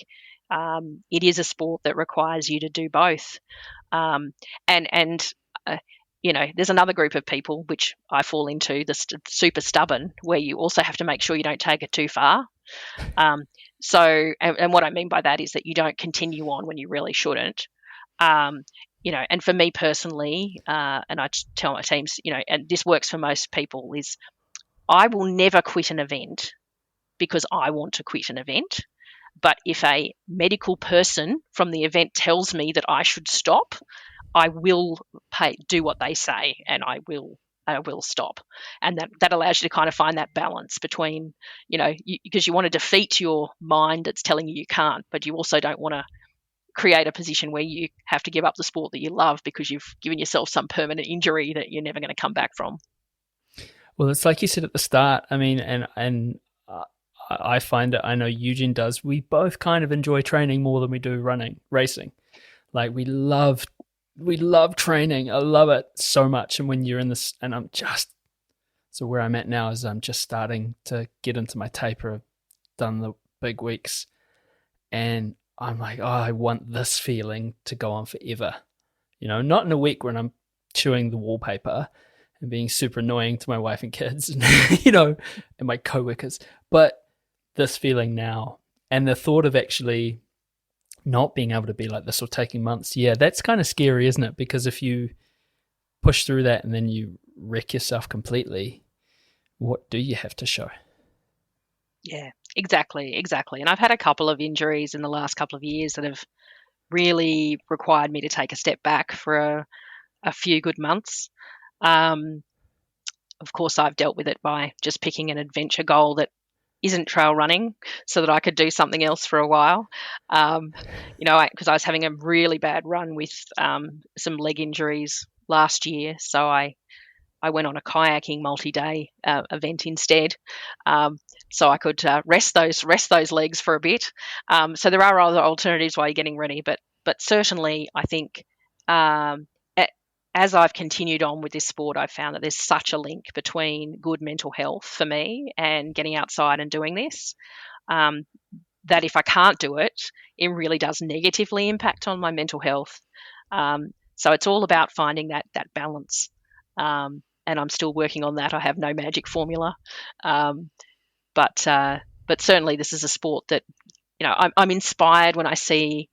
it is a sport that requires you to do both. There's another group of people which I fall into, the super stubborn, where you also have to make sure you don't take it too far. So what I mean by that is that you don't continue on when you really shouldn't. And for me personally, and I tell my teams, and this works for most people, is I will never quit an event because I want to quit an event. But if a medical person from the event tells me that I should stop, I will do what they say, and I will stop. And that allows you to kind of find that balance between, because you want to defeat your mind that's telling you can't, but you also don't want to create a position where you have to give up the sport that you love because you've given yourself some permanent injury that you're never going to come back from. Well, it's like you said at the start. I mean, and I find it, I know Eugene does, we both kind of enjoy training more than we do racing. Like we love training. I love it so much. And when you're in this, and so where I'm at now is I'm just starting to get into my taper. I've done the big weeks, and I'm like, oh, I want this feeling to go on forever. You know, not in a week when I'm chewing the wallpaper and being super annoying to my wife and kids, you know, and my coworkers, but this feeling now. And the thought of actually not being able to be like this or taking months, yeah, that's kind of scary, isn't it? Because if you push through that and then you wreck yourself completely, what do you have to show? Yeah, exactly. And I've had a couple of injuries in the last couple of years that have really required me to take a step back for a few good months. Of course, I've dealt with it by just picking an adventure goal that isn't trail running so that I could do something else for a while. You know, because I was having a really bad run with some leg injuries last year. So I went on a kayaking multi-day event instead, so I could rest those legs for a bit. So there are other alternatives while you're getting ready, but certainly I think as I've continued on with this sport, I've found that there's such a link between good mental health for me and getting outside and doing this, that if I can't do it, it really does negatively impact on my mental health. So it's all about finding that balance. And I'm still working on that. I have no magic formula. But certainly this is a sport that, you know, I'm inspired when I see,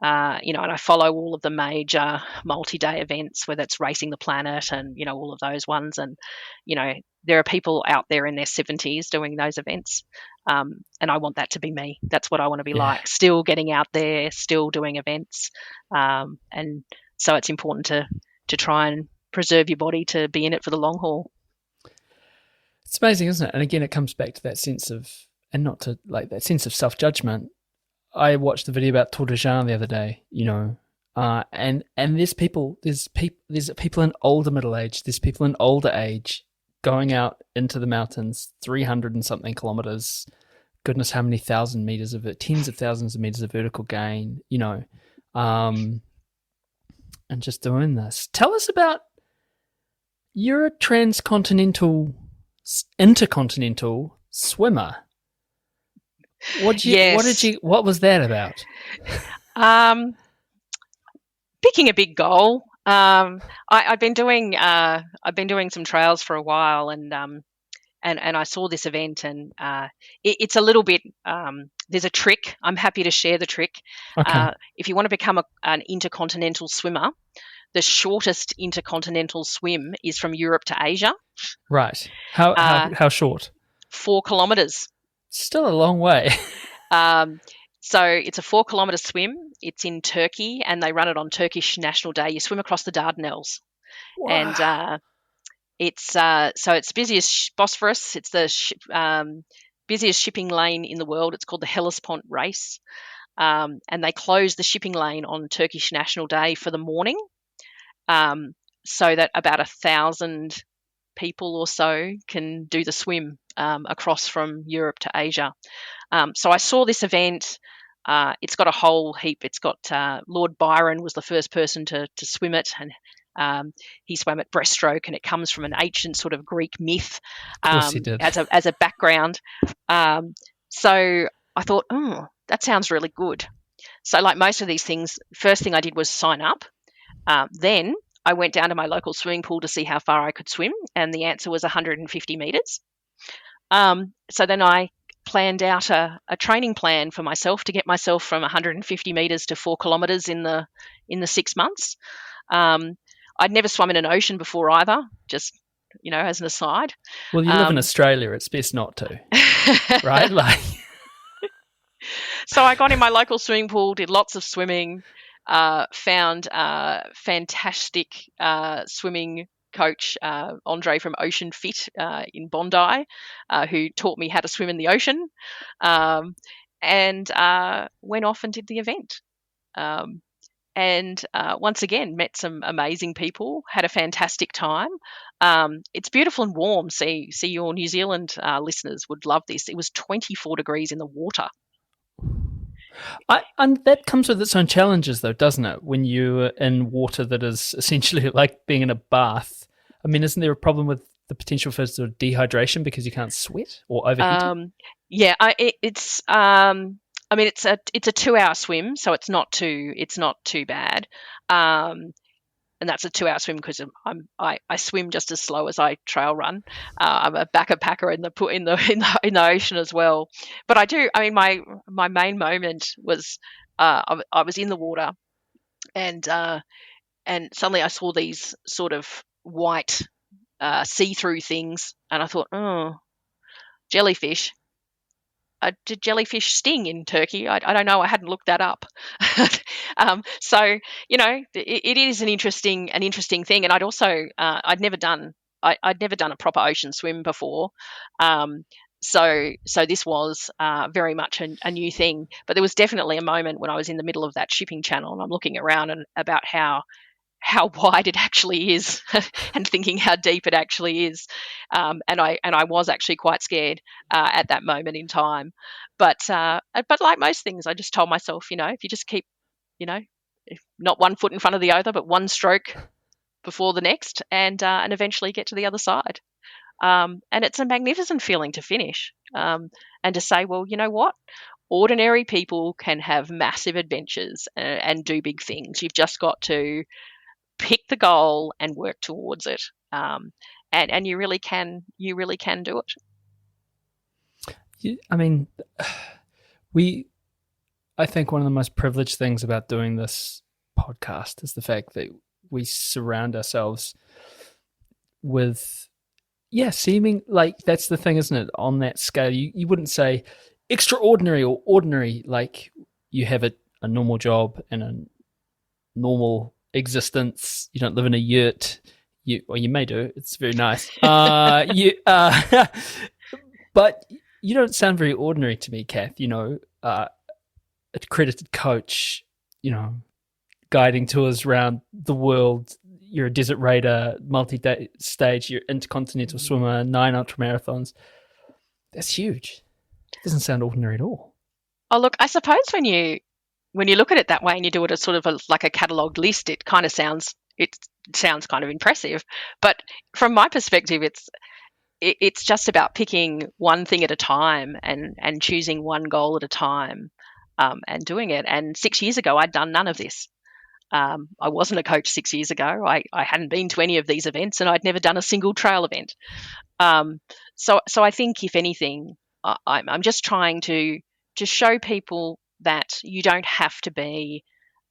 you know, and I follow all of the major multi-day events, whether it's Racing the Planet and, you know, all of those ones. And, you know, there are people out there in their 70s doing those events. And I want that to be me. That's what I want to be like, still getting out there, still doing events. And so it's important to try and preserve your body to be in it for the long haul. It's amazing, isn't it? And again, it comes back to that sense of, and not to like that sense of self-judgment. I watched the video about Tour de Jean the other day, you know, and there's people in older middle age, there's people in older age going out into the mountains, 300 and something kilometers, goodness, how many thousand meters of it, tens of thousands of meters of vertical gain, you know, and just doing this. Tell us about, you're a intercontinental swimmer. What was that about? Picking a big goal. I've been doing some trails for a while, and I saw this event, and it's a little bit. There's a trick. I'm happy to share the trick. Okay. If you want to become an intercontinental swimmer, the shortest intercontinental swim is from Europe to Asia. Right. How short? 4 kilometres. Still a long way. So it's a 4 kilometre swim. It's in Turkey, and they run it on Turkish National Day. You swim across the Dardanelles. Wow. And it's busy as Bosphorus. It's the busiest shipping lane in the world. It's called the Hellespont Race. And they close the shipping lane on Turkish National Day for the morning, so that about 1,000 people or so can do the swim across from Europe to Asia. So I saw this event. It's got a whole heap. It's got Lord Byron was the first person to swim it, and he swam it breaststroke, and it comes from an ancient sort of Greek myth Of course he did. as a background. So I thought, that sounds really good. So like most of these things, first thing I did was sign up. Then I went down to my local swimming pool to see how far I could swim, and the answer was 150 metres. So then I planned out a training plan for myself to get myself from 150 metres to 4 kilometres in the 6 months. I'd never swum in an ocean before either, just, you know, as an aside. Well, you live in Australia, it's best not to, right? Like, so I got in my local swimming pool, did lots of swimming, found fantastic swimming coach, Andre from Ocean Fit in Bondi, who taught me how to swim in the ocean, and went off and did the event. And once again, met some amazing people, had a fantastic time. It's beautiful and warm. See your New Zealand listeners would love this. It was 24 degrees in the water. And that comes with its own challenges, though, doesn't it? When you're in water that is essentially like being in a bath. I mean, isn't there a problem with the potential for sort of dehydration because you can't sweat or overheat? Yeah, it's I mean, it's a 2-hour swim, so it's not too bad. And that's a 2-hour swim because I swim just as slow as I trail run. I'm a backpacker in the ocean as well. But I do. I mean, my main moment was I was in the water, and suddenly I saw these sort of white see-through things, and I thought, oh, jellyfish. Did jellyfish sting in Turkey? I don't know. I hadn't looked that up. So it is an interesting thing. And I'd also I'd never done a proper ocean swim before. So this was very much a new thing. But there was definitely a moment when I was in the middle of that shipping channel, and I'm looking around and about how wide it actually is and thinking how deep it actually is. And I was actually quite scared at that moment in time. But like most things, I just told myself, if you just keep, not one foot in front of the other, but one stroke before the next, and eventually get to the other side. And it's a magnificent feeling to finish, and to say, well, you know what? Ordinary people can have massive adventures and do big things. You've just got to pick the goal and work towards it, and you really can do it. I mean, I think one of the most privileged things about doing this podcast is the fact that we surround ourselves with, seeming like, that's the thing, isn't it? On that scale, you wouldn't say extraordinary or ordinary, like you have a normal job and a normal existence. You don't live in a yurt. You may do. It's very nice. But you don't sound very ordinary to me, Cath. Accredited coach. Guiding tours around the world. You're a desert raider, multi-stage. You're intercontinental swimmer, 9 ultramarathons. That's huge. It doesn't sound ordinary at all. Oh, look, I suppose when you look at it that way and you do it as sort of like a catalogued list, it sounds kind of impressive. But from my perspective, it's just about picking one thing at a time and choosing one goal at a time, and doing it. And 6 years ago, I'd done none of this. I wasn't a coach 6 years ago. I hadn't been to any of these events, and I'd never done a single trail event. So I think, if anything, I'm just trying to show people that you don't have to be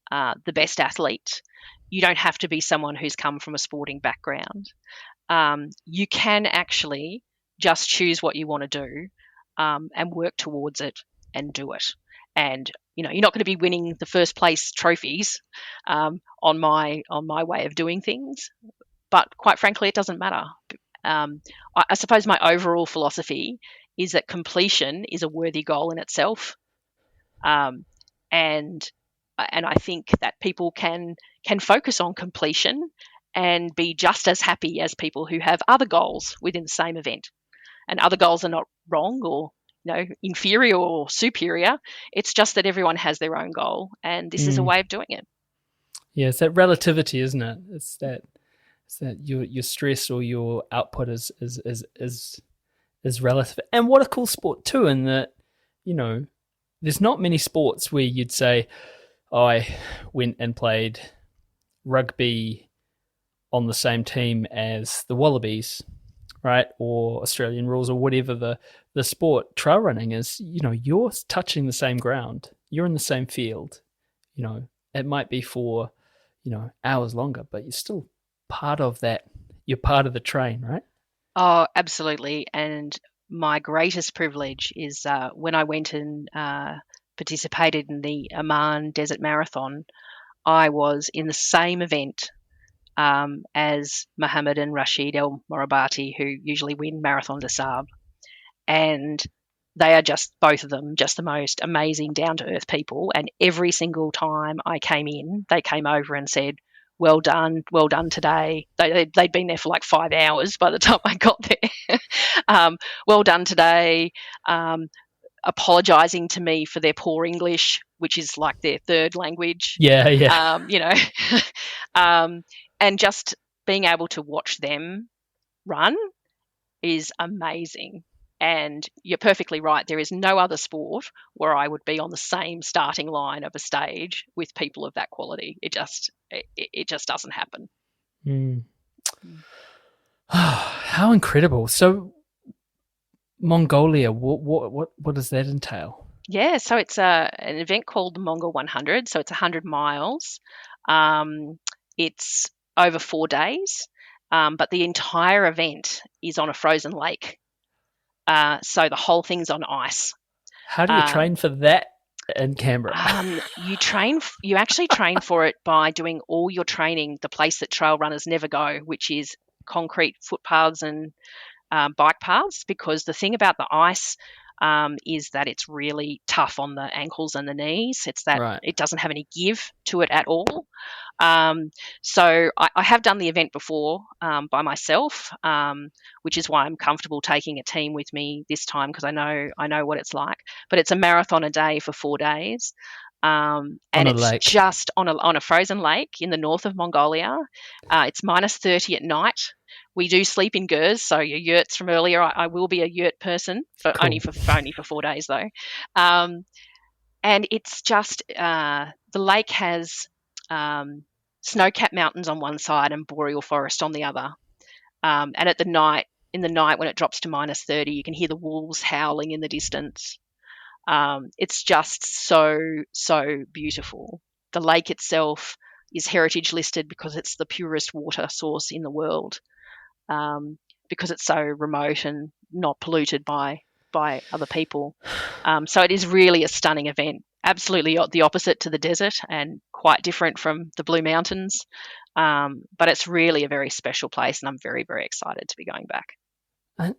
the best athlete. You don't have to be someone who's come from a sporting background. You can actually just choose what you want to do, and work towards it and do it. And you're not going to be winning the first place trophies on my way of doing things, but quite frankly, it doesn't matter. I suppose my overall philosophy is that completion is a worthy goal in itself. And I think that people can focus on completion and be just as happy as people who have other goals within the same event. And other goals are not wrong or inferior or superior. It's just that everyone has their own goal, and this is a way of doing it. Yeah, it's that relativity, isn't it? It's that your stress or your output is relative. And what a cool sport too, in that there's not many sports where you'd say, I went and played rugby on the same team as the Wallabies, right? Or Australian rules, or whatever the sport. Trail running is, you're touching the same ground. You're in the same field. It might be for, hours longer, but you're still part of that. You're part of the train, right? Oh, absolutely. And my greatest privilege is when I went and participated in the Amman Desert Marathon, I was in the same event as Mohammed and Rashid El Morabati, who usually win Marathon des Sables. And they are just, both of them, just the most amazing, down-to-earth people. And every single time I came in, they came over and said, well done today. They'd been there for like 5 hours by the time I got there. Well done today. Apologising to me for their poor English, which is like their third language. Yeah. And just being able to watch them run is amazing. And you're perfectly right. There is no other sport where I would be on the same starting line of a stage with people of that quality. It just doesn't happen. How incredible! So, Mongolia, what does that entail? Yeah, so it's an event called the Mongol 100. So it's 100 miles. It's over 4 days, but the entire event is on a frozen lake. So the whole thing's on ice. How do you train for that in Canberra? You actually train for it by doing all your training the place that trail runners never go, which is concrete footpaths and bike paths, because the thing about the ice is that it's really tough on the ankles and the knees. It's that It doesn't have any give to it at all. So I have done the event before by myself, which is why I'm comfortable taking a team with me this time, because I know what it's like. But it's a marathon a day for 4 days. And it's just on a frozen lake in the north of Mongolia. It's -30 at night. We do sleep in gers, so your yurts from earlier. I will be a yurt person, but cool. only for 4 days though. And it's just the lake has snow-capped mountains on one side and boreal forest on the other. And in the night when it drops to -30, you can hear the wolves howling in the distance. It's just so beautiful. The lake itself is heritage listed because it's the purest water source in the world, because it's so remote and not polluted by other people. So it is really a stunning event. Absolutely the opposite to the desert and quite different from the Blue Mountains. But it's really a very special place, and I'm very, very excited to be going back.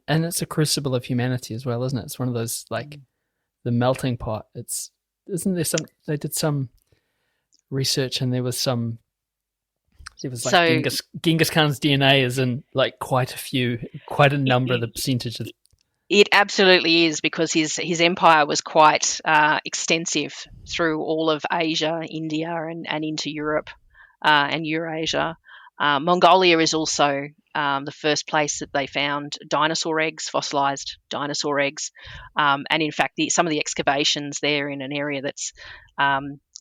And it's a crucible of humanity as well, isn't it? It's one of those, like, the melting pot. They did some research, and there was Genghis Khan's DNA is in like quite a number of the percentages. It absolutely is, because his empire was quite extensive through all of Asia, India, and into Europe and Eurasia. Mongolia is also the first place that they found dinosaur eggs, fossilized dinosaur eggs. And in fact, some of the excavations there in an area that's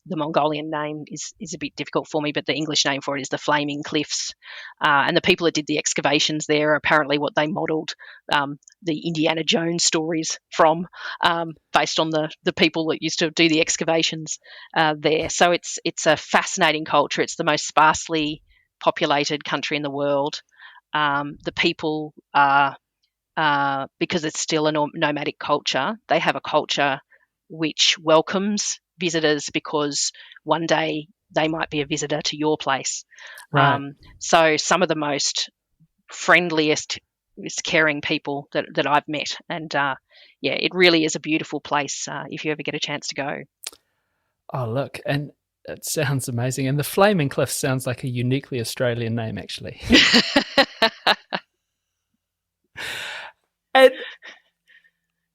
the Mongolian name is a bit difficult for me, but the English name for it is the Flaming Cliffs. And the people that did the excavations there are apparently what they modelled the Indiana Jones stories from, based on the people that used to do the excavations there. So it's a fascinating culture. It's the most sparsely populated country in the world. The people are, because it's still a nomadic culture, they have a culture which welcomes visitors, because one day they might be a visitor to your place. Right. So some of the most friendliest, caring people that I've met. And it really is a beautiful place if you ever get a chance to go. Oh, look, and it sounds amazing. And the Flaming Cliffs sounds like a uniquely Australian name, actually. And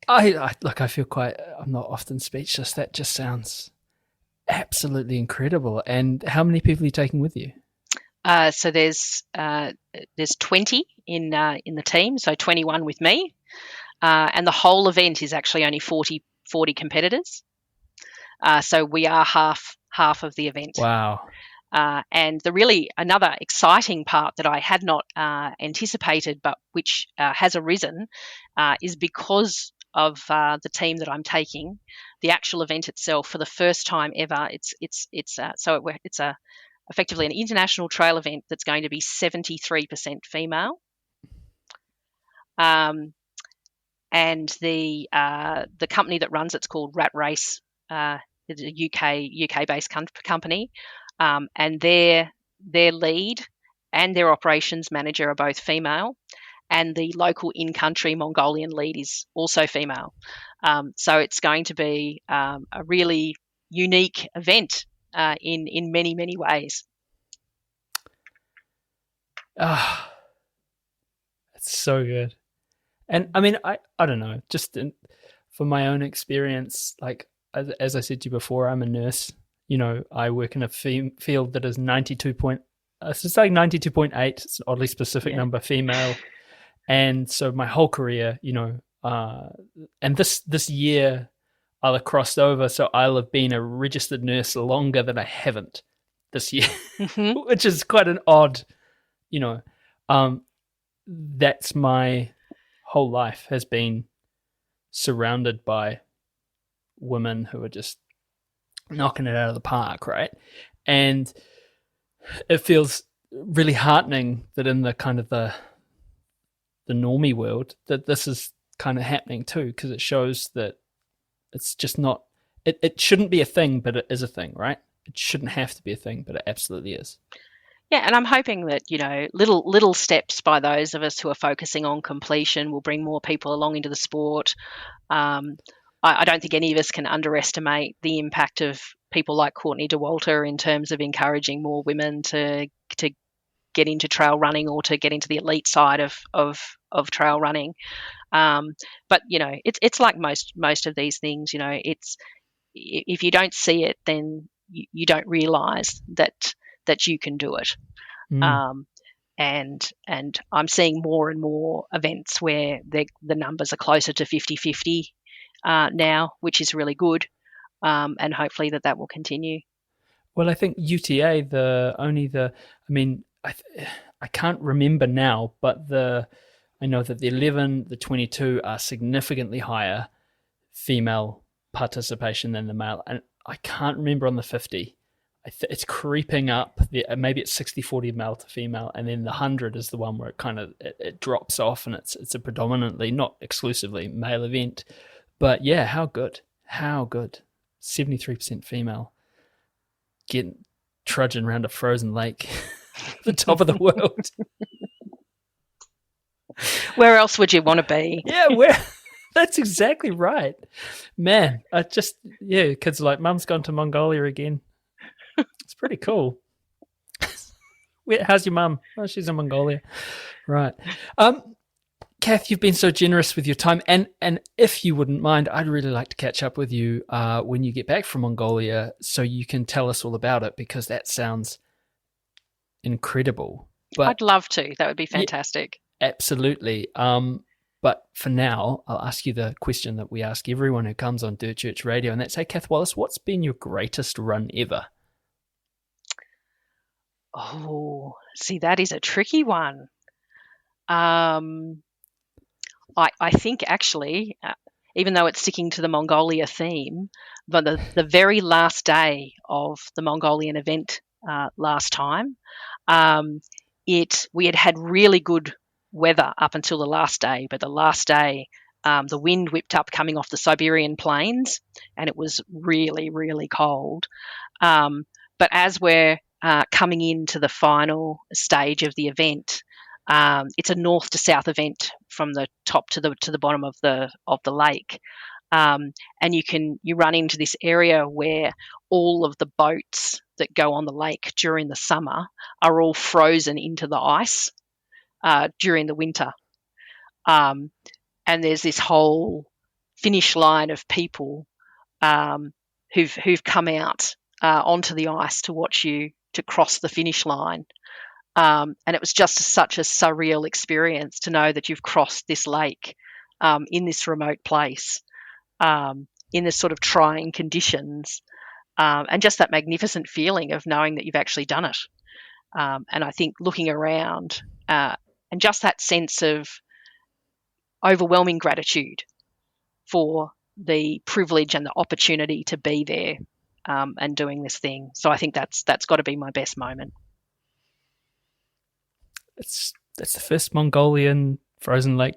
I feel I'm not often speechless. That just sounds absolutely incredible. And how many people are you taking with you? So there's 20 in the team, so 21 with me. And the whole event is actually only 40 competitors. So we are half of the event. Wow. And another exciting part that I had not anticipated, but which has arisen, is because of the team that I'm taking, the actual event itself, for the first time ever, it's effectively an international trail event that's going to be 73% female. And the company that runs it's called Rat Race. It's a UK based company, and their lead and their operations manager are both female, and the local in-country Mongolian lead is also female. So it's going to be a really unique event in many, many ways. It's so good. And I mean, I don't know, for my own experience, like, as I said to you before, I'm a nurse. You know, I work in a field that is 92.8. It's an oddly specific number female. And so my whole career, you know, and this year I'll have crossed over, so I'll have been a registered nurse longer than I haven't this year, which is quite an odd, that's my whole life has been surrounded by women who are just knocking it out of the park, right? And it feels really heartening that in the kind of the normie world that this is kind of happening too, because it shows that it's just not, it shouldn't be a thing, but it is a thing, right? It shouldn't have to be a thing, but it absolutely is. Yeah, and I'm hoping that, little steps by those of us who are focusing on completion will bring more people along into the sport. I don't think any of us can underestimate the impact of people like Courtney Dauwalter in terms of encouraging more women to get into trail running or to get into the elite side of trail running. But it's like most of these things. It's, if you don't see it, then you don't realise that you can do it. And I'm seeing more and more events where the numbers are closer to 50-50 now, which is really good, and hopefully that will continue. Well, I think UTA, I can't remember now, but I know that the 11, the 22 are significantly higher female participation than the male, and I can't remember on the 50. It's creeping up. Maybe it's 60-40 male to female, and then the 100 is the one where it kind of it drops off, and it's a predominantly, not exclusively, male event. But yeah, how good? 73% female, trudging around a frozen lake, the top of the world. Where else would you want to be? Yeah, that's exactly right, man. Kids are like, Mum's gone to Mongolia again. It's pretty cool. How's your mum? Oh, she's in Mongolia. Right. Cath, you've been so generous with your time. And if you wouldn't mind, I'd really like to catch up with you when you get back from Mongolia so you can tell us all about it, because that sounds incredible. But I'd love to. That would be fantastic. Yeah, absolutely. But for now, I'll ask you the question that we ask everyone who comes on Dirt Church Radio, and that's, hey, Cath Wallis, what's been your greatest run ever? Oh, see, that is a tricky one. I think actually, even though it's sticking to the Mongolia theme, but the very last day of the Mongolian event last time, we had really good weather up until the last day, but the last day the wind whipped up coming off the Siberian plains, and it was really, really cold. But as we're coming into the final stage of the event, it's a north to south event from the top to the bottom of the lake, and you run into this area where all of the boats that go on the lake during the summer are all frozen into the ice during the winter, and there's this whole finish line of people who've come out onto the ice to watch you to cross the finish line. And it was just such a surreal experience to know that you've crossed this lake in this remote place, in this sort of trying conditions, and just that magnificent feeling of knowing that you've actually done it. And I think looking around and just that sense of overwhelming gratitude for the privilege and the opportunity to be there and doing this thing. So I think that's got to be my best moment. That's the first Mongolian frozen lake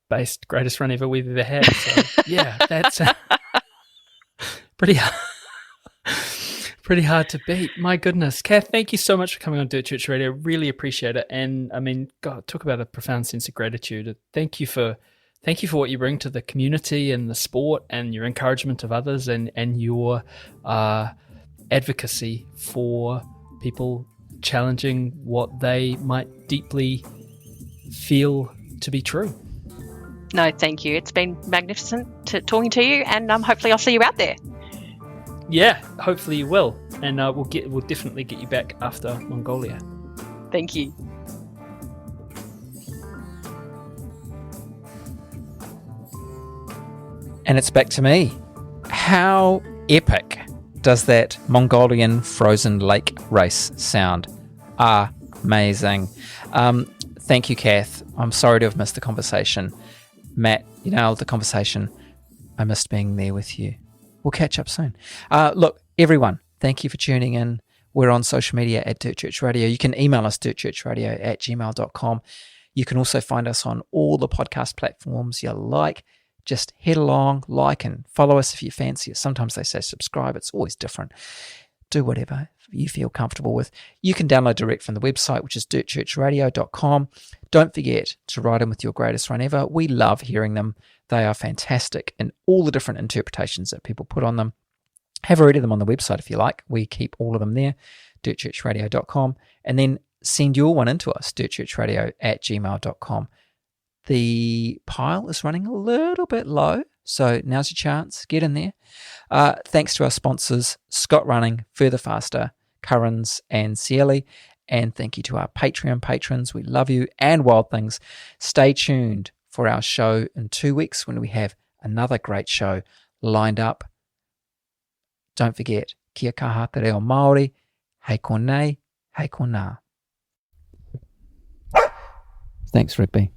based greatest run ever we've ever had. So yeah, that's pretty hard to beat. My goodness. Cath, thank you so much for coming on Dirt Church Radio. Really appreciate it. And I mean, God, talk about a profound sense of gratitude. Thank you for what you bring to the community and the sport, and your encouragement of others, and your advocacy for people challenging what they might deeply feel to be true. No, thank you. It's been magnificent talking to you, and hopefully I'll see you out there. Yeah, hopefully you will, and we'll definitely get you back after Mongolia. Thank you. And it's back to me. How epic does that Mongolian frozen lake race sound? Amazing. Thank you, Cath. I'm sorry to have missed the conversation. Matt, you nailed the conversation. I missed being there with you. We'll catch up soon. Look, everyone, thank you for tuning in. We're on social media at Dirt Church Radio. You can email us dirtchurchradio@gmail.com. You can also find us on all the podcast platforms you like. Just head along, like and follow us if you fancy it. Sometimes they say subscribe. It's always different. Do whatever you feel comfortable with. You can download direct from the website, which is dirtchurchradio.com. Don't forget to write in with your greatest run ever. We love hearing them. They are fantastic in all the different interpretations that people put on them. Have a read of them on the website if you like. We keep all of them there, dirtchurchradio.com. And then send your one into us, dirtchurchradio@gmail.com. The pile is running a little bit low, so now's your chance. Get in there. Thanks to our sponsors, Scott Running, Further Faster, Currans and Cieli. And thank you to our Patreon patrons. We love you. And Wild Things. Stay tuned for our show in 2 weeks when we have another great show lined up. Don't forget, kia kaha te reo Māori, hei konei, hei kona. Thanks, Rigby.